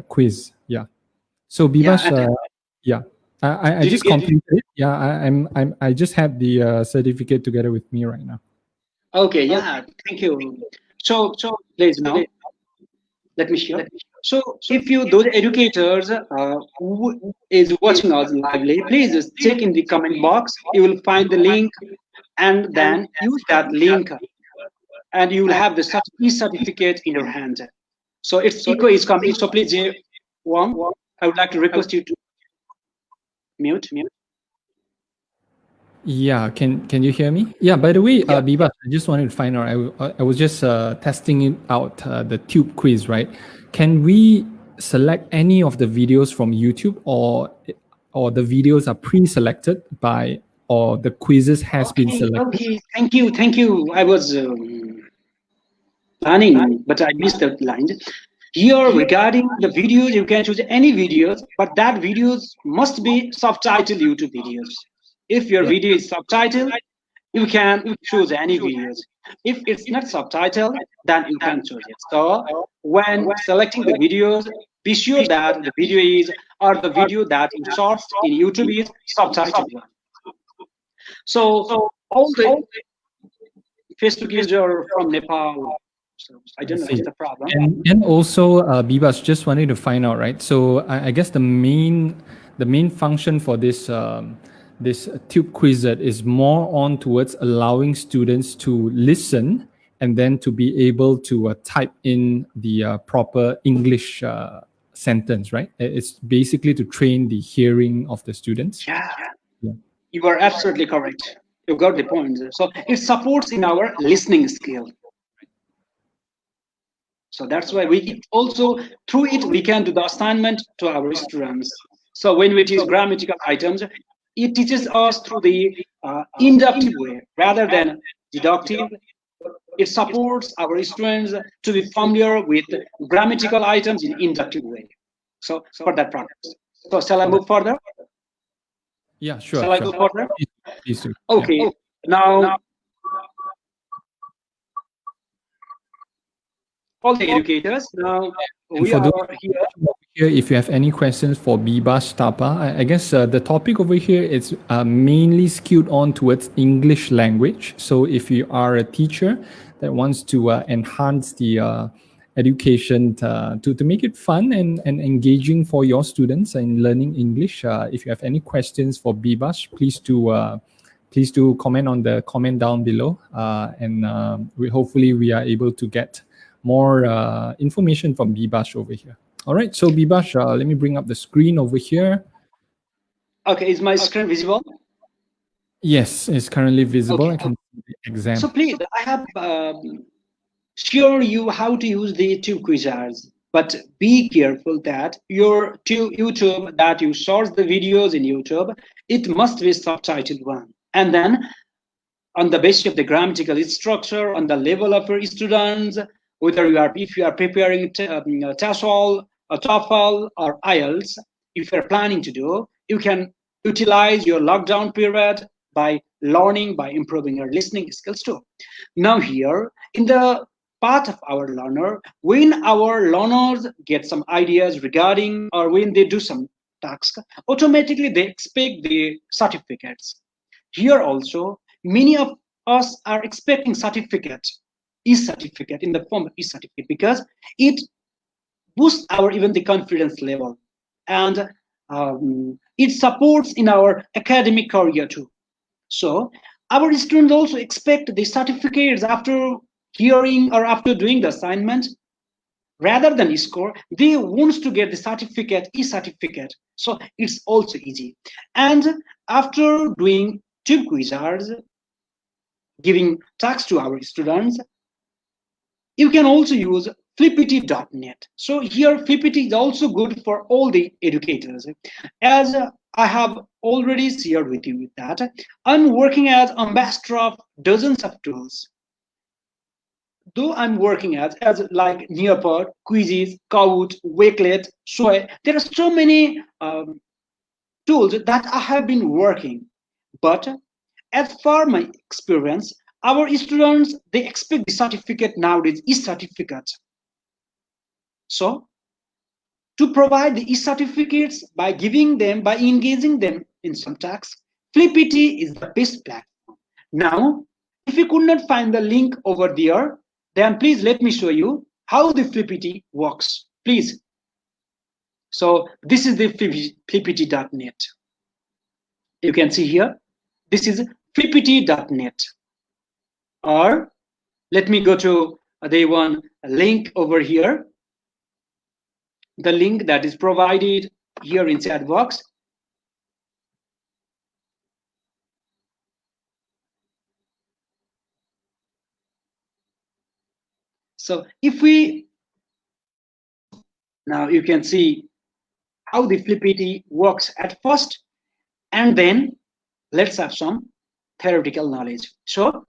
quiz. Yeah. So Bibash, yeah, I did you just get it? completed it. Yeah, I just had the certificate together with me right now. Okay, yeah, thank you. So, ladies, now let me share. So, if you those educators who is watching us lively, please just check in the comment box. You will find the link, and then use that link, and you will have the e-certificate in your hand. So its echo is coming. So please, Wong, I would like to request you to mute. Yeah, can you hear me? Yeah. By the way, Biba, I just wanted to find out. I was just testing it out the tube quiz, right? Can we select any of the videos from YouTube, or the videos are pre-selected by, or the quizzes has been Okay, selected? okay. Thank you. I was planning, but I missed the line. Here, regarding the videos, you can choose any videos, but that videos must be subtitled YouTube videos. If your Yeah. video is subtitled, you can choose any videos. If it's not subtitled, then you can choose it. So when selecting the videos, be sure that the video is, or the video that you sourced in YouTube is subtitled one. So all the Facebook user from Nepal. So I I don't know see. what's the problem. And also, Bibas, just wanted to find out, right? So I guess the main function for this tube quizlet is more on towards allowing students to listen and then to be able to type in the proper English sentence, right? It's basically to train the hearing of the students. Yeah, Yeah. you are absolutely correct. You got the point. So it supports in our listening skill. So that's why we also, through it, we can do the assignment to our students. So when we teach grammatical items, it teaches us through the inductive way rather than deductive. It supports our students to be familiar with grammatical items in inductive way. So for that purpose. So shall I move further? Yeah, sure, Shall I sure. go further? Please do. Yeah. Okay. Now, all the educators, now And we for those are here. here, if you have any questions for Bibas Tapa, I guess the topic over here is mainly skewed on towards English language. So if you are a teacher that wants to enhance the education to make it fun and engaging for your students in learning English, if you have any questions for Bibas, please do comment on the comment down below, and hopefully we are able to get more information from Bibash over here. All right, so Bibash, let me bring up the screen over here. Okay, is my screen visible? Yes, it's currently visible. Okay. I can see the exam. So please, I have shown you how to use the tube quizzes, but be careful that your YouTube that you source the videos in YouTube, it must be subtitled one. And then on the basis of the grammatical structure, on the level of your students, whether if you are preparing TESOL, TOEFL, or IELTS, if you're planning to do, you can utilize your lockdown period by learning, by improving your listening skills too. Now here, in the part of our learner, when our learners get some ideas regarding, or when they do some tasks, automatically they expect the certificates. Here also, many of us are expecting certificate, e-certificate in the form of e-certificate, because it boosts our even the confidence level, and it supports in our academic career too. So our students also expect the certificates after hearing or after doing the assignment. Rather than score, they want to get the certificate, e-certificate. So it's also easy. And after doing tube quizzes, giving tasks to our students, you can also use flippity.net. So here flippity is also good for all the educators. As I have already shared with you that I'm working as ambassador of dozens of tools. Though I'm working as like Nearpod, Quizzes, Kahoot, Wakelet, Sway, there are so many tools that I have been working. But as far my experience, our students, they expect the certificate nowadays, e-certificate. So to provide the e-certificates by giving them, by engaging them in some tasks, Flippity is the best platform. Now, if you could not find the link over there, then please let me show you how the Flippity works. Please. So this is the flippity.net. You can see here, this is flippity.net. Or let me go to the one link over here. The link that is provided here in chat box. So if we, now you can see how the Flippity works at first, and then let's have some theoretical knowledge. So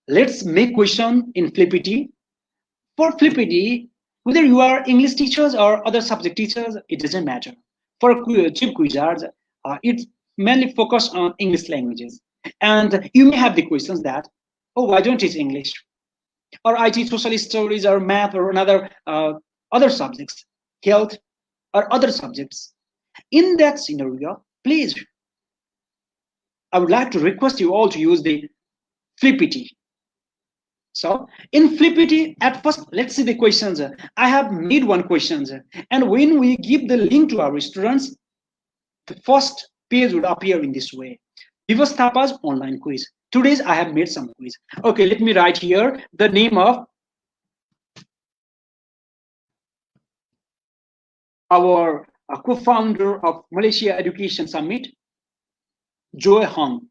let's make question in Flippity. For Flippity, whether you are English teachers or other subject teachers, it doesn't matter. For Chip Quizards, it's mainly focused on English languages. And you may have the questions that, oh, I don't teach English, or I teach social studies or math or another other subjects, health or other subjects. In that scenario, please, I would like to request you all to use the Flippity. So in Flippity, at first, let's see the questions. I have made one questions, and when we give the link to our students, the first page would appear in this way. Vivastapa's online quiz. Today's I have made some quiz. Okay, let me write here the name of our co-founder of Malaysia Education Summit, Joy Hong.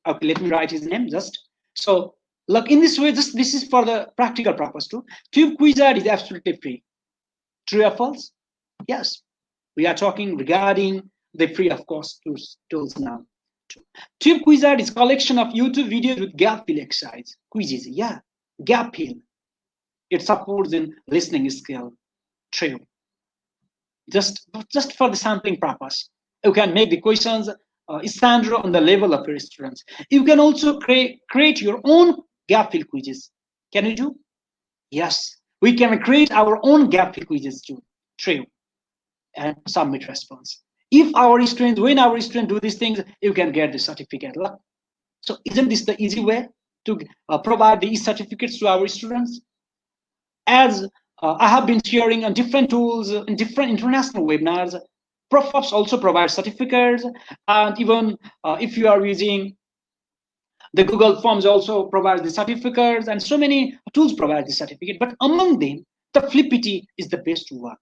Okay, let me write his name just. So look, in this way, just this is for the practical purpose too. Tube Quizard is absolutely free. True or false? Yes. We are talking regarding the free of cost tools now. Tube Quizard is a collection of YouTube videos with gap fill exercise. Quizzes, yeah, gap fill. It supports in listening skill. True. Just for the sampling purpose. You can make the questions standard on the level of your students. You can also create your own gap fill quizzes. Can you do? Yes, we can create our own gap fill quizzes too. True. And submit response. If our students, when our students do these things, you can get the certificate. So isn't this the easy way to provide these certificates to our students? As I have been sharing on different tools in different international webinars, Profs also provide certificates, and even if you are using the Google Forms also provides the certificates, and so many tools provide the certificate. But among them, the Flippity is the best one.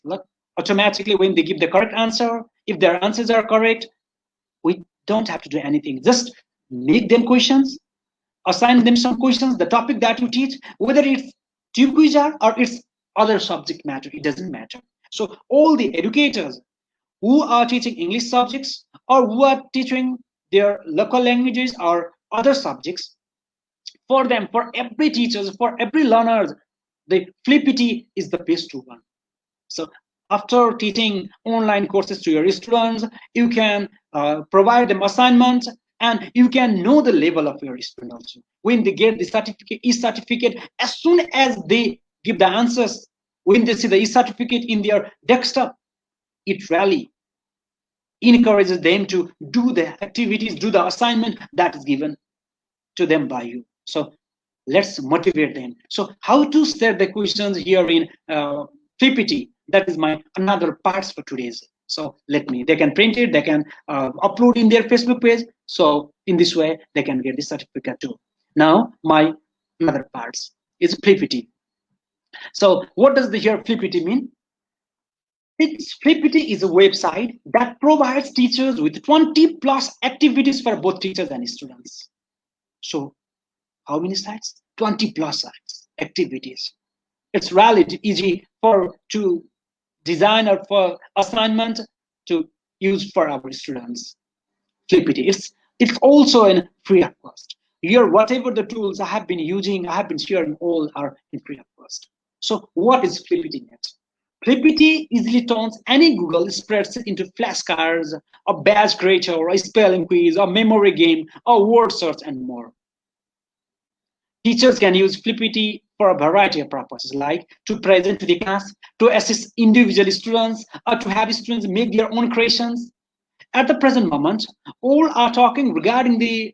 Look, automatically when they give the correct answer, if their answers are correct, we don't have to do anything. Just make them questions, assign them some questions, the topic that you teach, whether it's Tube Quizard or it's other subject matter, it doesn't matter. So all the educators who are teaching English subjects or who are teaching their local languages or other subjects, for them, for every teachers, for every learners, the Flippity is the best one. So after teaching online courses to your students, you can provide them assignments, and you can know the level of your student also. When they get the certificate, e-certificate, as soon as they give the answers, when they see the e-certificate in their desktop, it really encourages them to do the activities, do the assignment that is given to them by you. So let's motivate them. So how to set the questions here in PPT? That is my another parts for today's. So they can print it, they can upload in their Facebook page. So in this way, they can get the certificate too. Now my another parts is PPT. So what does the here PPT mean? Flippity is a website that provides teachers with 20 plus activities for both teachers and students. So how many sites? 20 plus sites, activities. It's really easy to design or for assignment to use for our students. Flippity, it's also in free of cost. Here, whatever the tools I have been using, I have been sharing, all are in free of cost. So what is Flippity net? Flippity easily turns any Google spreadsheet into flashcards, a badge creator, a spelling quiz, a memory game, a word search, and more. Teachers can use Flippity for a variety of purposes, like to present to the class, to assist individual students, or to have students make their own creations. At the present moment, all are talking regarding the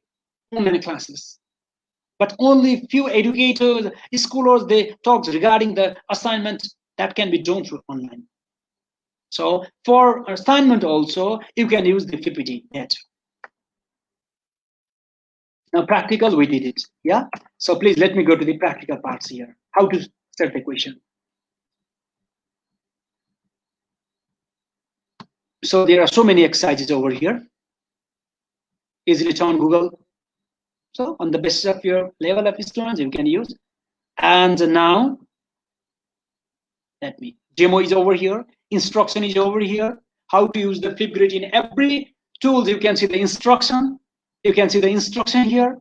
online classes, but only few educators, scholars, they talk regarding the assignment that can be done through online. So for assignment also, you can use the Flippity net. Now practical, we did it, yeah? So please let me go to the practical parts here. How to set the question. So there are so many exercises over here. Easily on Google. So on the basis of your level of students, you can use. And now, let me, demo is over here. Instruction is over here. How to use the Flipgrid in every tool. You can see the instruction. You can see the instruction here.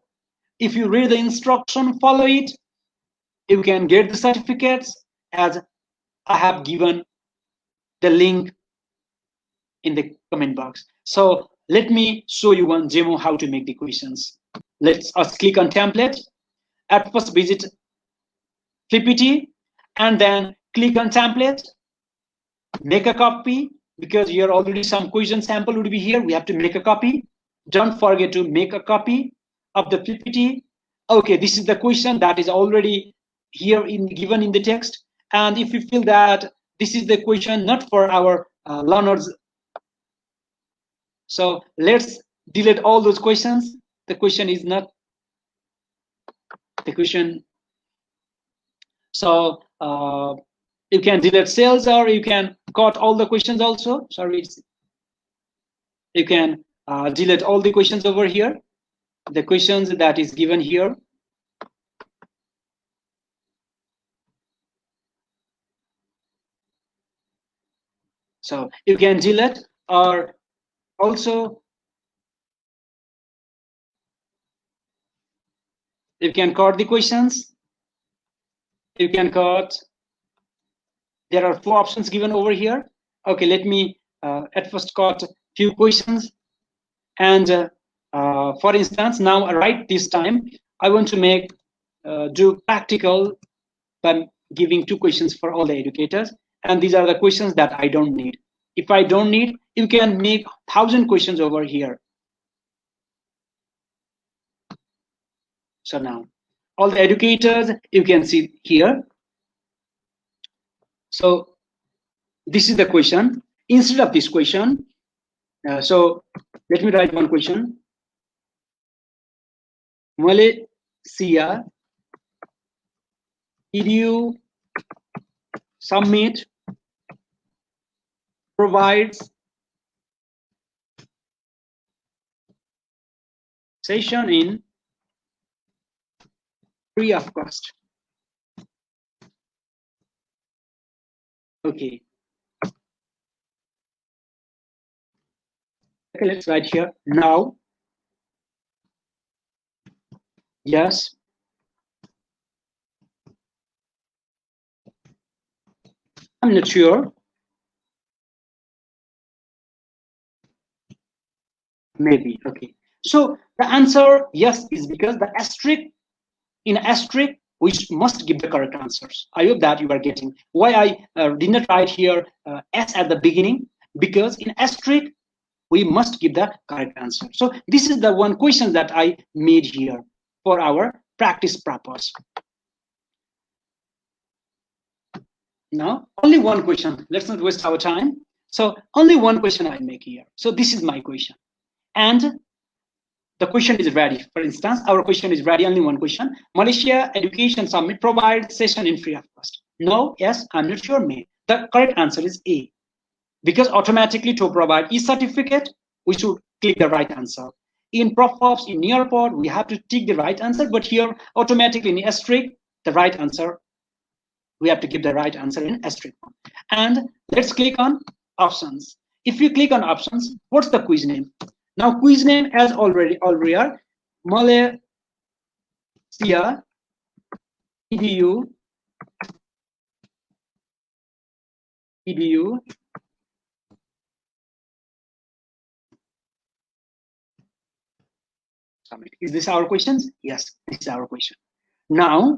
If you read the instruction, follow it, you can get the certificates, as I have given the link in the comment box. So let me show you one demo how to make the questions. Let's click on template. At first visit Flippity and then click on template, make a copy, because here already some question sample would be here. We have to make a copy. Don't forget to make a copy of the Flippity. Okay, this is the question that is already here given in the text. And if you feel that this is the question not for our learners, so let's delete all those questions. The question is not the question. So you can delete cells, or you can cut all the questions also. Sorry, you can delete all the questions over here. The questions that is given here. So you can delete, or also you can cut the questions. You can cut. There are 4 options given over here. Okay, let me at first cut few questions. And for instance, now right this time, I want to make do practical by giving 2 questions for all the educators. And these are the questions that I don't need. If I don't need, you can make 1,000 questions over here. So now, all the educators, you can see here. So this is the question. Instead of this question, so let me write one question. Malaysia, did you submit provides session in free of cost? Okay. Okay, let's write here now. Yes. I'm not sure. Maybe. Okay. So the answer yes is because the asterisk, in asterisk we must give the correct answers. I hope that you are getting why I did not write here S at the beginning, because in asterisk we must give the correct answer. So this is the one question that I made here for our practice purpose. Now, only one question. Let's not waste our time. So only one question I make here. So this is my question. And the question is ready. For instance, our question is ready, only one question. Malaysia Education Summit provides session in free of cost. No, yes, I'm not sure, may. The correct answer is A. Because automatically to provide e-certificate, we should click the right answer. In ProfOps, in Nearpod, we have to tick the right answer, but here automatically in asterisk, the right answer, we have to give the right answer in asterisk. And let's click on options. If you click on options, what's the quiz name? Now quiz name as already Malaysia EDU edu. Is this our questions? Yes, this is our question. Now,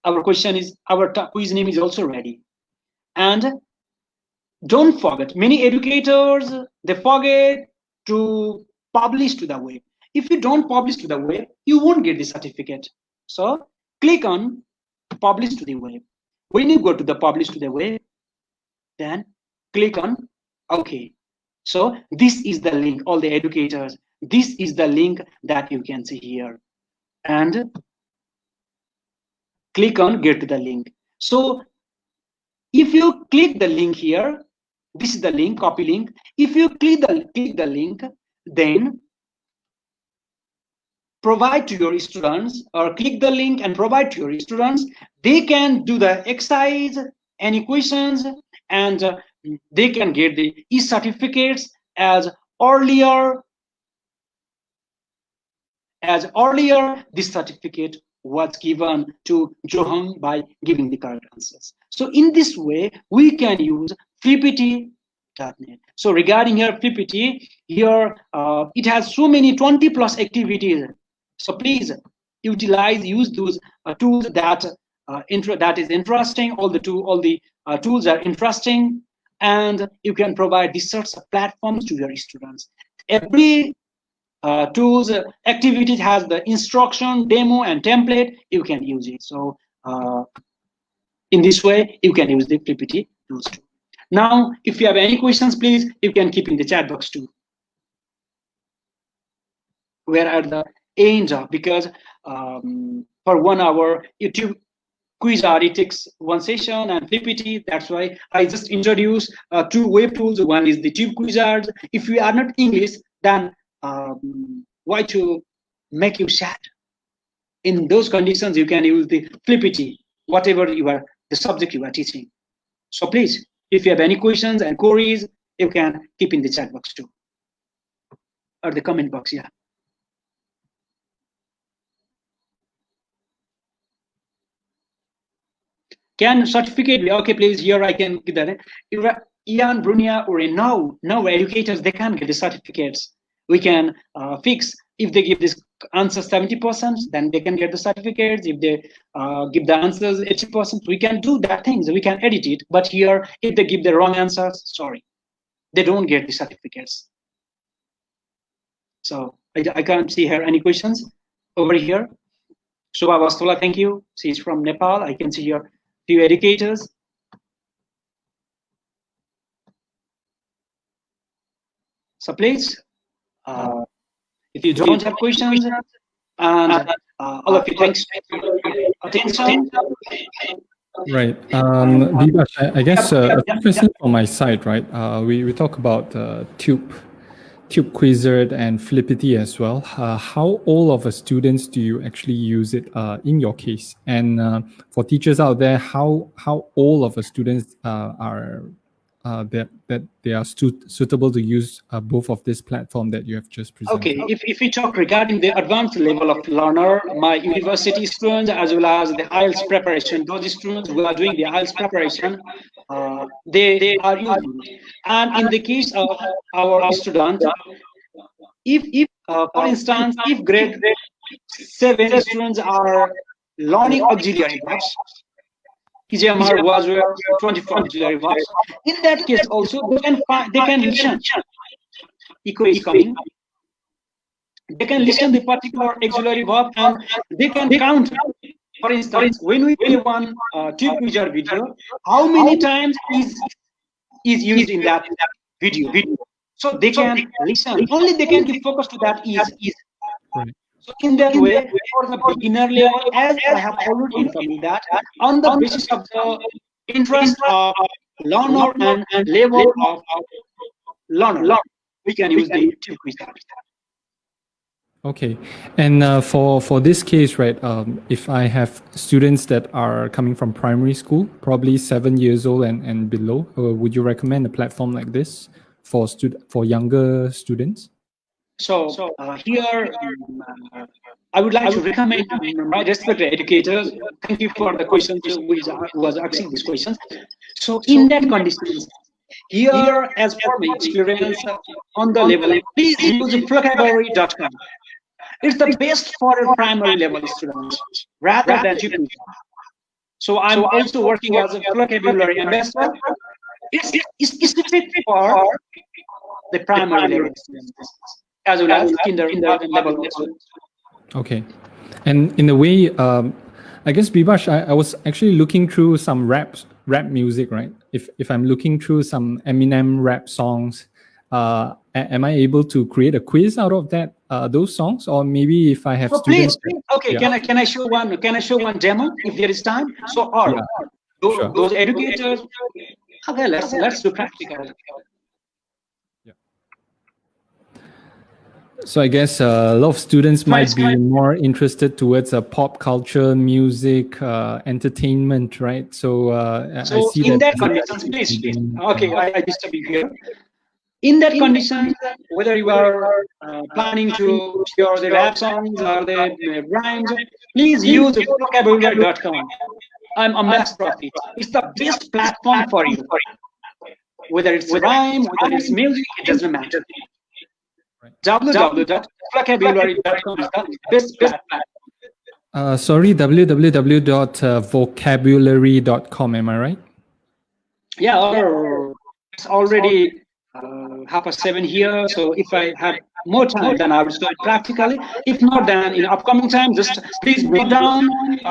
our question is, our quiz name is also ready. And don't forget, many educators, they forget to publish to the web. If you don't publish to the web, you won't get the certificate. So click on publish to the web. When you go to the publish to the web, then click on OK. So this is the link, all the educators. This is the link that you can see here. And click on get to the link. So if you click the link here, this is the link, copy link. If you click the link, then provide to your students, or click the link and provide to your students. They can do the exercise, any questions, and they can get the e-certificates as earlier. This certificate was given to Johang by giving the correct answers. So in this way, we can use flippity.net. So regarding here flippity, here it has so many 20 plus activities. So please use those tools that that is interesting. All the tools are interesting, and you can provide these sorts of platforms to your students. Every tools activity has the instruction, demo, and template. You can use it. So in this way, you can use the PPT tools too. Now, if you have any questions, please, you can keep in the chat box too. We're at the end of, because for 1 hour, YouTube quiz it takes one session, and PPT. That's why I just introduced 2 web tools. One is the Tube Quizard. If you are not English, then why to make you sad? In those conditions, you can use the Flippity, whatever the subject you are teaching. So please, if you have any questions and queries, you can keep in the chat box too, or the comment box. Yeah. Can certificate be okay? Please, here I can get that. Ian, Brunia, or now educators, they can get the certificates. We can fix, if they give this answer 70%, then they can get the certificates. If they give the answers 80%, we can do that things. We can edit it. But here, if they give the wrong answers, sorry, they don't get the certificates. So I can't see here any questions over here. Shobha Vastola, thank you. She's from Nepal. I can see here few educators. So please, if you don't have questions, and all of you, thanks for your attention. Right. Bibash, I guess a question on my side, right? We talk about Tube Quizard and Flippity as well. How all of the students do you actually use it in your case? And for teachers out there, how all of the students are that they are suitable to use both of this platform that you have just presented? Okay, if we talk regarding the advanced level of learner, my university students as well as the IELTS preparation, those students who are doing the IELTS preparation, they are using it. And in the case of our students, if for instance, if grade 7 students are learning auxiliary verbs, EJMR was 24 auxiliary verbs. In that case, also they can listen. Echo is coming. They can listen the particular auxiliary verb and they can count. For instance, when we play one Tube Quizard video, how many times is used in that video? So they can listen. Only they can give focus to that is. Right. So in that way, for the beginner level, as I have already informed you that, on the basis of the interest of learner and level of learner, we can use the Tube Quizard. Okay, and for this case, right, if I have students that are coming from primary school, probably 7 years old and below, would you recommend a platform like this for younger students? So here, I would like to recommend my respected educators. Thank you for the questions who was asking these questions. So in that conditions, here, as per my experience on the level, please use vocabulary.com. It's the best for a primary level students rather than GP. So I'm also working as a vocabulary ambassador. It's specific for the primary level students as well as kindergarten level also. Okay. And in a way, I guess Bibash, I was actually looking through some rap music, right? If I'm looking through some Eminem rap songs, am I able to create a quiz out of that those songs, or maybe if I have students? Please. Okay, yeah. Can I show one? Can I show one demo if there is time? So or sure. Those educators. Okay, let's do practical. So I guess a lot of students might be more interested towards pop culture, music, entertainment, right? So, I see in that conditions, please. Okay, I disturb you here. In that condition, whether you are planning to share the rap songs or the rhymes, please use vocabulary.com. I'm ambassador of it. It's the best platform for you. Whether it's rhyme, whether it's music, it doesn't matter. www.vocabulary.com is the best platform. Sorry, www.vocabulary.com, am I right? Yeah, or it's already 7:30 here, so if I have more time, then I will do it practically. If not, then in upcoming time, just please note down.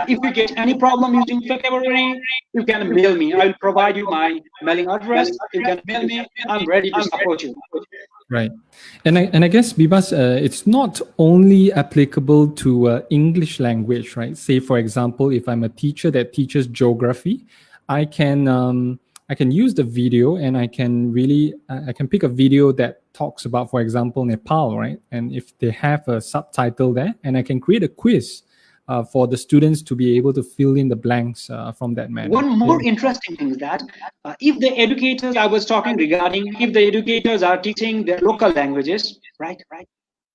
If you get any problem using vocabulary, you can mail me. I will provide you my mailing address. You can mail me. I'm ready to support you. Right. And I guess, Bibas, it's not only applicable to English language, right? Say, for example, if I'm a teacher that teaches geography, I can use the video and I can pick a video that talks about, for example, Nepal, right? And if they have a subtitle there, and I can create a quiz for the students to be able to fill in the blanks from that manner. One more interesting thing is that if the educators, I was talking regarding, if the educators are teaching their local languages, right?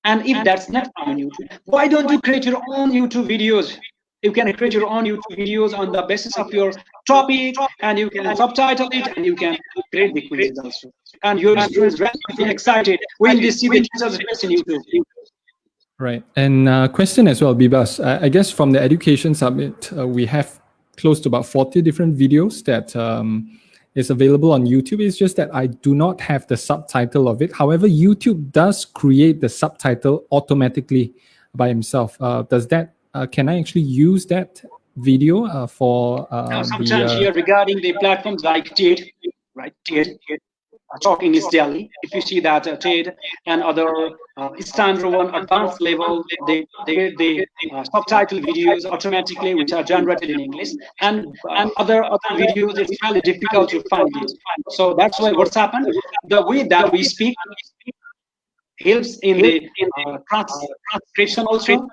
And if that's not on YouTube, why don't you create your own YouTube videos? You can create your own YouTube videos on the basis of your topic, and you can subtitle it, and you can create the quizzes also. And your students will be excited when they see the teachers' face in YouTube. Right. And question as well, Bibas. I guess from the Education Summit, we have close to about 40 different videos that is available on YouTube. It's just that I do not have the subtitle of it. However, YouTube does create the subtitle automatically by himself. Does that, can I actually use that video for sometimes here regarding the platforms like TED, right? TED. Talking is Delhi. If you see that TED and other standard one advanced level, they get the subtitle videos automatically, which are generated in English, and other videos it's fairly difficult to find it. So that's why what's happened. The way that we speak helps in the transcription also.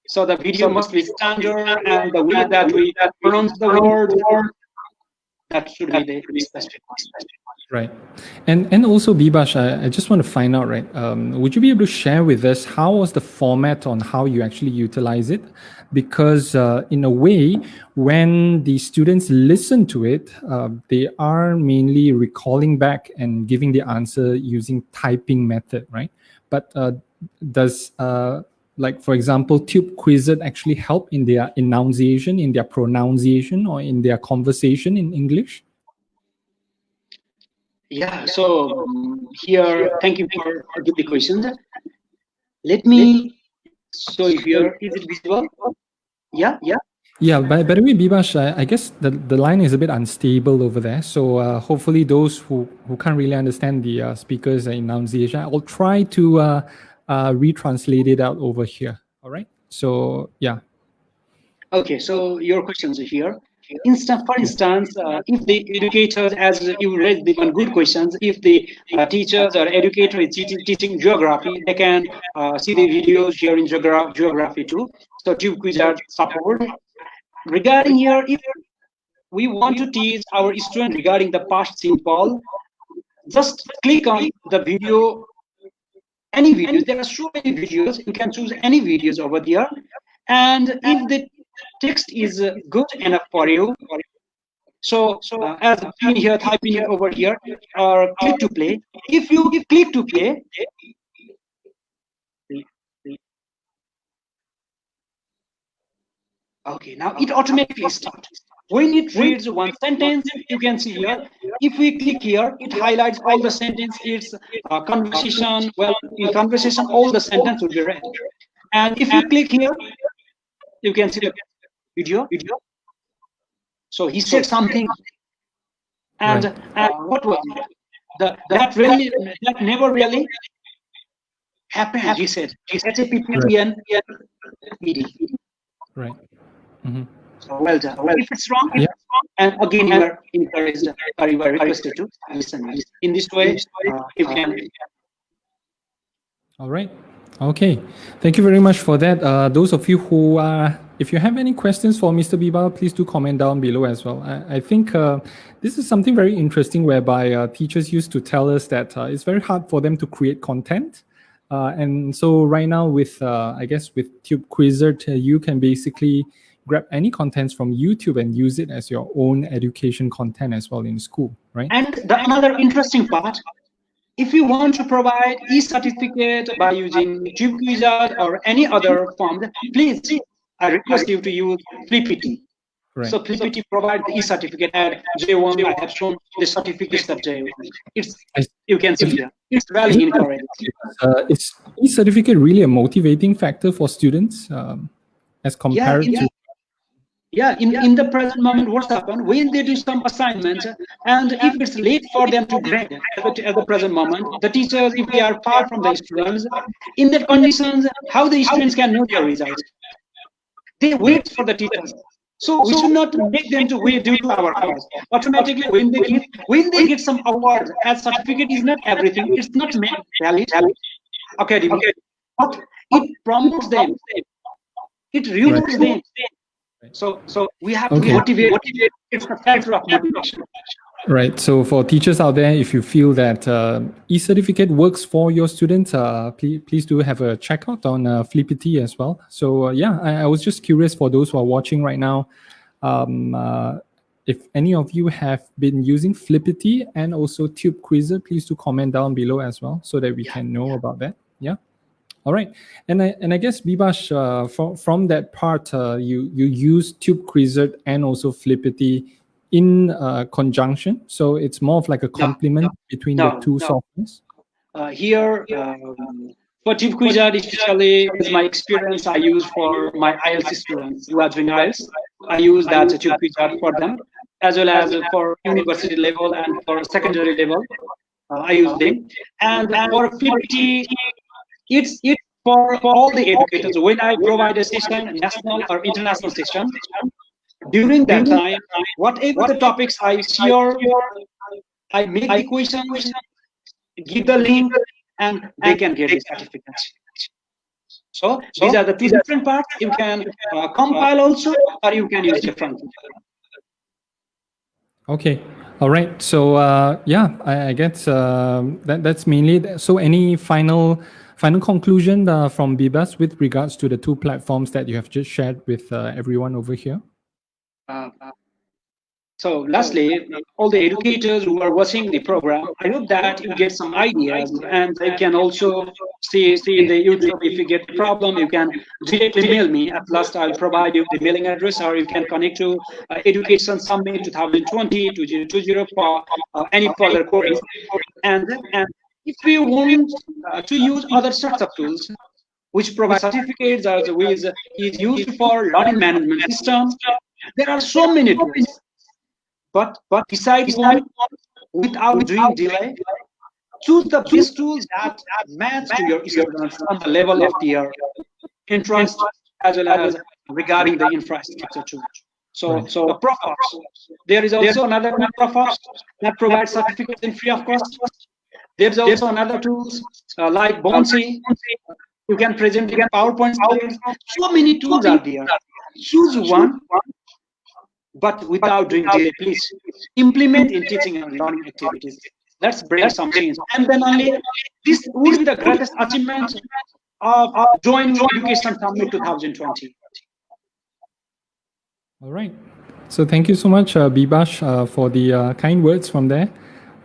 So the video must be standard, and the way that we pronounce the word, that should be the specific. Right. And also, Bibash, I just want to find out, right, would you be able to share with us how was the format on how you actually utilize it? Because in a way, when the students listen to it, they are mainly recalling back and giving the answer using typing method, right? But does, like, for example, Tube Quizlet actually help in their enunciation, in their pronunciation, or in their conversation in English? Yeah, so here, thank you for the questions. Let me show you here. Is it visible? Yeah. Yeah, by the way, Bibash, I guess the line is a bit unstable over there. So hopefully those who can't really understand the speaker's enunciation, I'll try to retranslate it out over here. All right. So, yeah. Okay, so your questions are here. For instance, if the educators, as you raised the one good questions, if the teachers or educator is teaching geography, they can see the videos here in geography too. So Tube Quizlet support. Regarding here, if we want to teach our student regarding the past simple, just click on the video any videos. There are so many videos. You can choose any videos over there. And if the text is good enough for you, so as seen here, typing it over here, or click to play. If you click to play, okay, now it automatically starts. When it reads one sentence, you can see here, if we click here, it highlights all the sentence. It's conversation. Well, in conversation, all the sentence will be read. And if you click here, you can see the video. So he said something, and what was it? That never really happened. He said SAPPN ED. Right. Mm-hmm. So well done. If it's wrong, and again you are encouraged, or you are requested to listen. In this way, you can. All right. Okay. Thank you very much for that. Those of you who if you have any questions for Mr. Biba, please do comment down below as well. I think this is something very interesting whereby teachers used to tell us that it's very hard for them to create content. And so right now with, I guess with Tube Quizlet, you can basically grab any contents from YouTube and use it as your own education content as well in school, right? And another interesting part, if you want to provide e-certificate by using Tube Quizlet or any other form, please, I request you to use Flippity. Right. So Flippity provides the e-certificate, and J1, I have shown the certificates that J1. You can see here. It's really encouraging. Is e-certificate really a motivating factor for students as compared to? Yeah, in the present moment, what's happened when they do some assignments, and if it's late for them to grade at the present moment, the teachers, if they are far from the students, in that conditions, how the students can know their results? They wait for the teachers. So we should not make them to wait due to our cause. Automatically, when they get some awards, as certificate is not everything. It's not valid academic, but it promotes them. It rewards them. So we have to motivate. It's a factor of motivation. Right. So for teachers out there, if you feel that e-certificate works for your students, please do have a checkout on Flippity as well. So I was just curious for those who are watching right now, if any of you have been using Flippity and also Tube Quizlet, please do comment down below as well so that we can know about that. Yeah. All right, and I guess Bibash, from that part, you use Tube Quizlet and also Flippity in conjunction, so it's more of like a complement between the two softwares. Here, for Tube Quizlet, especially with my experience, I use for my IELTS students who are doing IELTS. I use that Tube Quizlet for them, as well as for university level and for secondary level. I use them, and for Flippity, it's for all the educators. When I provide a session, national or international session, during that time, whatever the topics I share, I make the questions, give the link, and they can get the certificates. So these are the two different parts. You can compile also, or you can use different. Okay. All right. So I guess that's mainly. So any final conclusion from Bibas with regards to the two platforms that you have just shared with everyone over here? So lastly, all the educators who are watching the program, I hope that you get some ideas, and you can also see in the YouTube, if you get a problem, you can directly mail me. At last, I'll provide you the mailing address, or you can connect to Education Summit 2020 2020 for any further queries. And if you want to use other sorts of tools which provide certificates, or which is used for learning management system, there are so many tools. But besides one, without doing delay, choose the best tools that match to your students on the level of their interest, as well as regarding the infrastructure too. So Profos, there is also another Profos that provides certificates in free of cost. There's also another tools like Bouncy. You can present in PowerPoint slides. So many tools are there. Choose one, but without doing delay, please implement in teaching and learning activities. Let's bring some change. And then only this would be the greatest achievement of Joint Education Summit 2020. All right. So thank you so much, Bibash, for the kind words from there.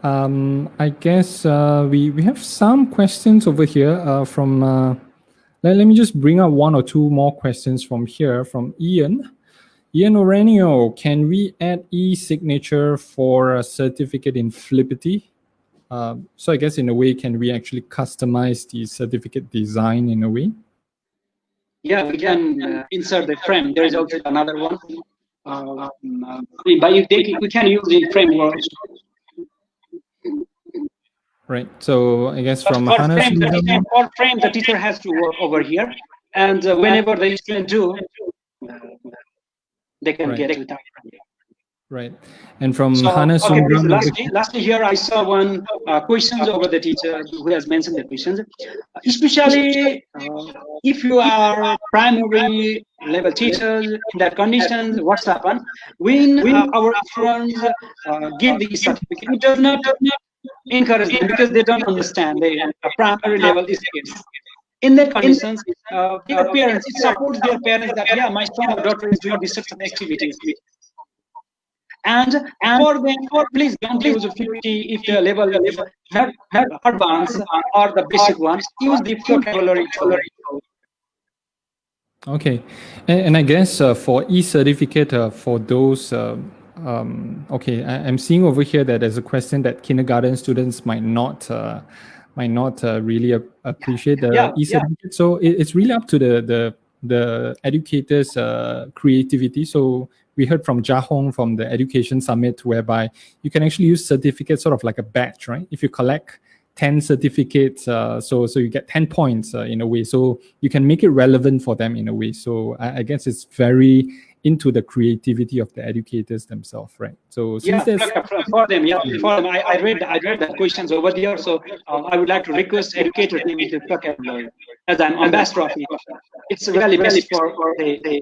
I guess we have some questions over here from... let me just bring up one or two more questions from here, from Ian. Ian Orenio, can we add e-signature for a certificate in Flippity? So I guess in a way, can we actually customize the certificate design in a way? Yeah, we can insert the frame. There is also another one. But we can use the framework. Right. So I guess from for frame, the teacher has to work over here, and whenever the student do, they can get it. Right. And from Hannah Sundram. Lastly, here I saw one questions over the teacher who has mentioned the questions, especially if you are primary level teachers in that conditions, what's happened when our students give the certificate, it does not encourage them because they don't understand the primary level is kids. In that conditions, their parents, it supports their parents that, yeah, my son or daughter is doing this such activities. And for them, please don't use 50 if the level is not advanced or the basic ones. Use the vocabulary. Okay, and I guess for e-certificate, for those, okay, I'm seeing over here that there's a question that kindergarten students might not really appreciate the e-certificate. So it's really up to the educators' creativity. So we heard from Jahong from the Education Summit, whereby you can actually use certificates sort of like a badge, right? If you collect 10 certificates, so you get 10 points in a way. So you can make it relevant for them in a way. So I guess it's very into the creativity of the educators themselves, right? So since for them, I read the questions over there. So I would like to request educators to use the vocabulary as an ambassador of it. It's really best for the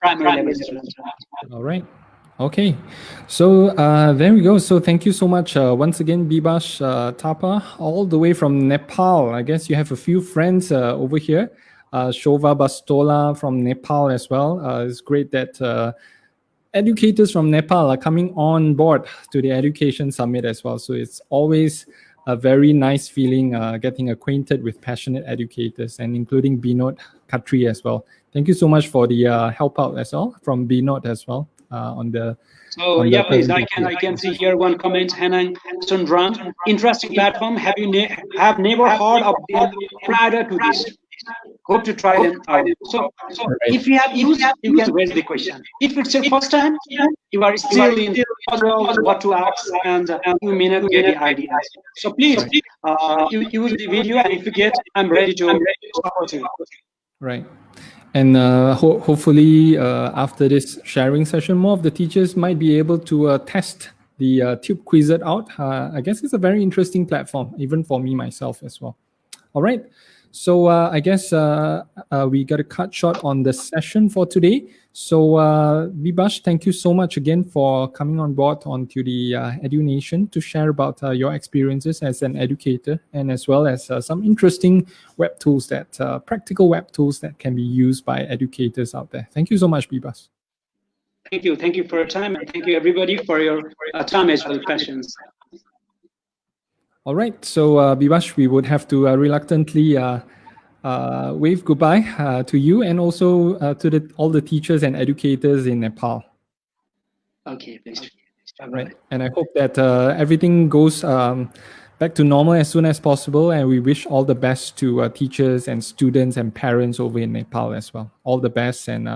primary level students. All right. Okay, so there we go. So thank you so much once again, Bibash Tapa, all the way from Nepal. I guess you have a few friends over here. Shova Bastola from Nepal as well. It's great that educators from Nepal are coming on board to the Education Summit as well. So it's always a very nice feeling getting acquainted with passionate educators, and including Binod Khatri as well. Thank you so much for the help out as well from Binod as well. On the please, I can see here one comment. Hannah Sundram, interesting platform. Have never heard of them prior to this? Hope to try them out. So if you have used, you can raise the question. If it's your first time, you are still in what to ask, and you may not get the ideas. So please, you use the video, and if you get, I'm ready to support you. Right. And hopefully, after this sharing session, more of the teachers might be able to test the Tube Quizlet out. I guess it's a very interesting platform, even for me myself as well. All right. So I guess we got to cut short on the session for today. So Bibash, thank you so much again for coming on board onto the EduNation to share about your experiences as an educator, and as well as some interesting web tools practical web tools that can be used by educators out there. Thank you so much, Bibash. Thank you. Thank you for your time, and thank you everybody for your time as well, questions. All right, so Bibash, we would have to reluctantly wave goodbye to you, and also to all the teachers and educators in Nepal. Okay, please. Right, and I hope that everything goes back to normal as soon as possible, and we wish all the best to teachers and students and parents over in Nepal as well. All the best, and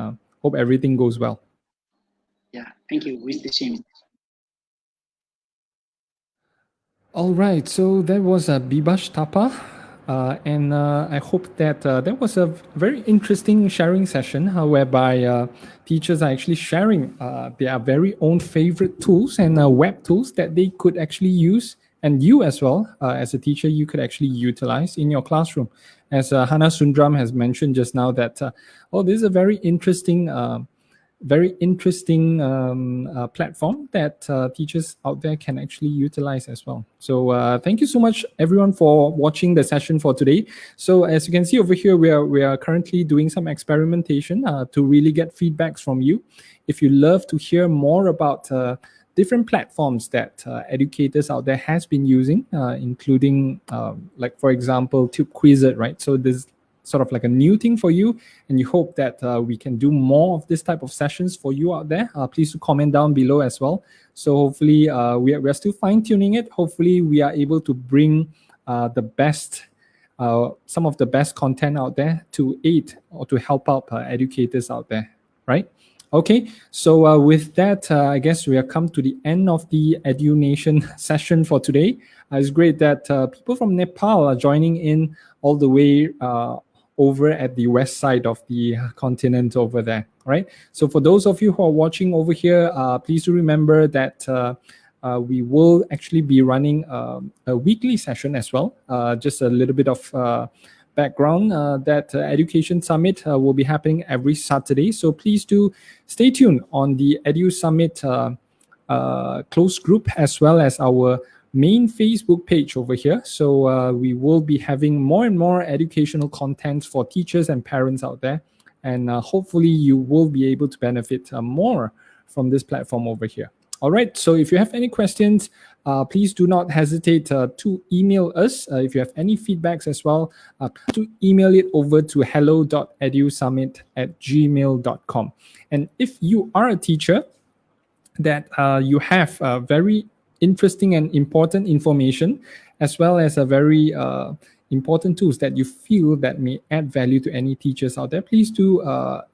hope everything goes well. Yeah, thank you. Wish the same. All right, so that was Bibash Tapa, and I hope that that was a very interesting sharing session, whereby teachers are actually sharing their very own favorite tools and web tools that they could actually use, and you as well, as a teacher, you could actually utilize in your classroom. As Hannah Sundram has mentioned just now that, this is a very interesting very interesting platform that teachers out there can actually utilize as well. So thank you so much, everyone, for watching the session for today. So as you can see over here, we are currently doing some experimentation to really get feedbacks from you. If you love to hear more about different platforms that educators out there has been using, including like, for example, Tube Quizlet, right? So this sort of like a new thing for you, and you hope that we can do more of this type of sessions for you out there. Please do comment down below as well. So hopefully we are still fine-tuning it. Hopefully we are able to bring the best some of the best content out there to aid or to help out educators out there, right? Okay, so with that, I guess we have come to the end of the EduNation session for today. It's great that people from Nepal are joining in all the way over at the west side of the continent over there, right? So for those of you who are watching over here, please do remember that we will actually be running a weekly session as well. Just a little bit of background, that Education Summit will be happening every Saturday. So please do stay tuned on the Edu Summit closed group, as well as our main Facebook page over here. So we will be having more and more educational content for teachers and parents out there. And hopefully you will be able to benefit more from this platform over here. All right, so if you have any questions, please do not hesitate to email us. If you have any feedbacks as well, to email it over to hello.edusummit@gmail.com. And if you are a teacher that you have very interesting and important information, as well as a very important tools that you feel that may add value to any teachers out there, please do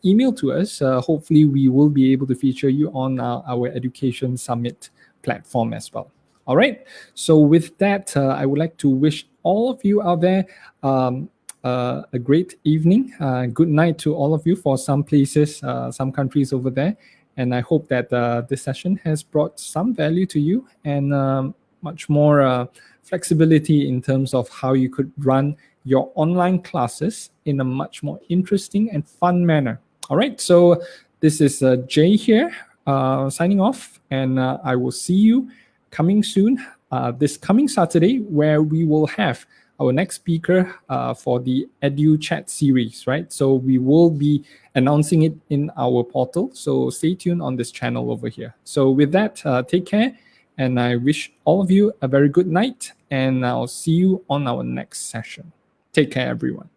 email to us. Hopefully we will be able to feature you on our Education Summit platform as well. All right, so with that, I would like to wish all of you out there a great evening. Good night to all of you for some places, some countries over there. And I hope that this session has brought some value to you, and much more flexibility in terms of how you could run your online classes in a much more interesting and fun manner. All right, so this is Jay here, signing off, and I will see you coming soon, this coming Saturday, where we will have our next speaker for the Edu Chat series, right? So we will be announcing it in our portal. So stay tuned on this channel over here. So with that, take care. And I wish all of you a very good night. And I'll see you on our next session. Take care, everyone.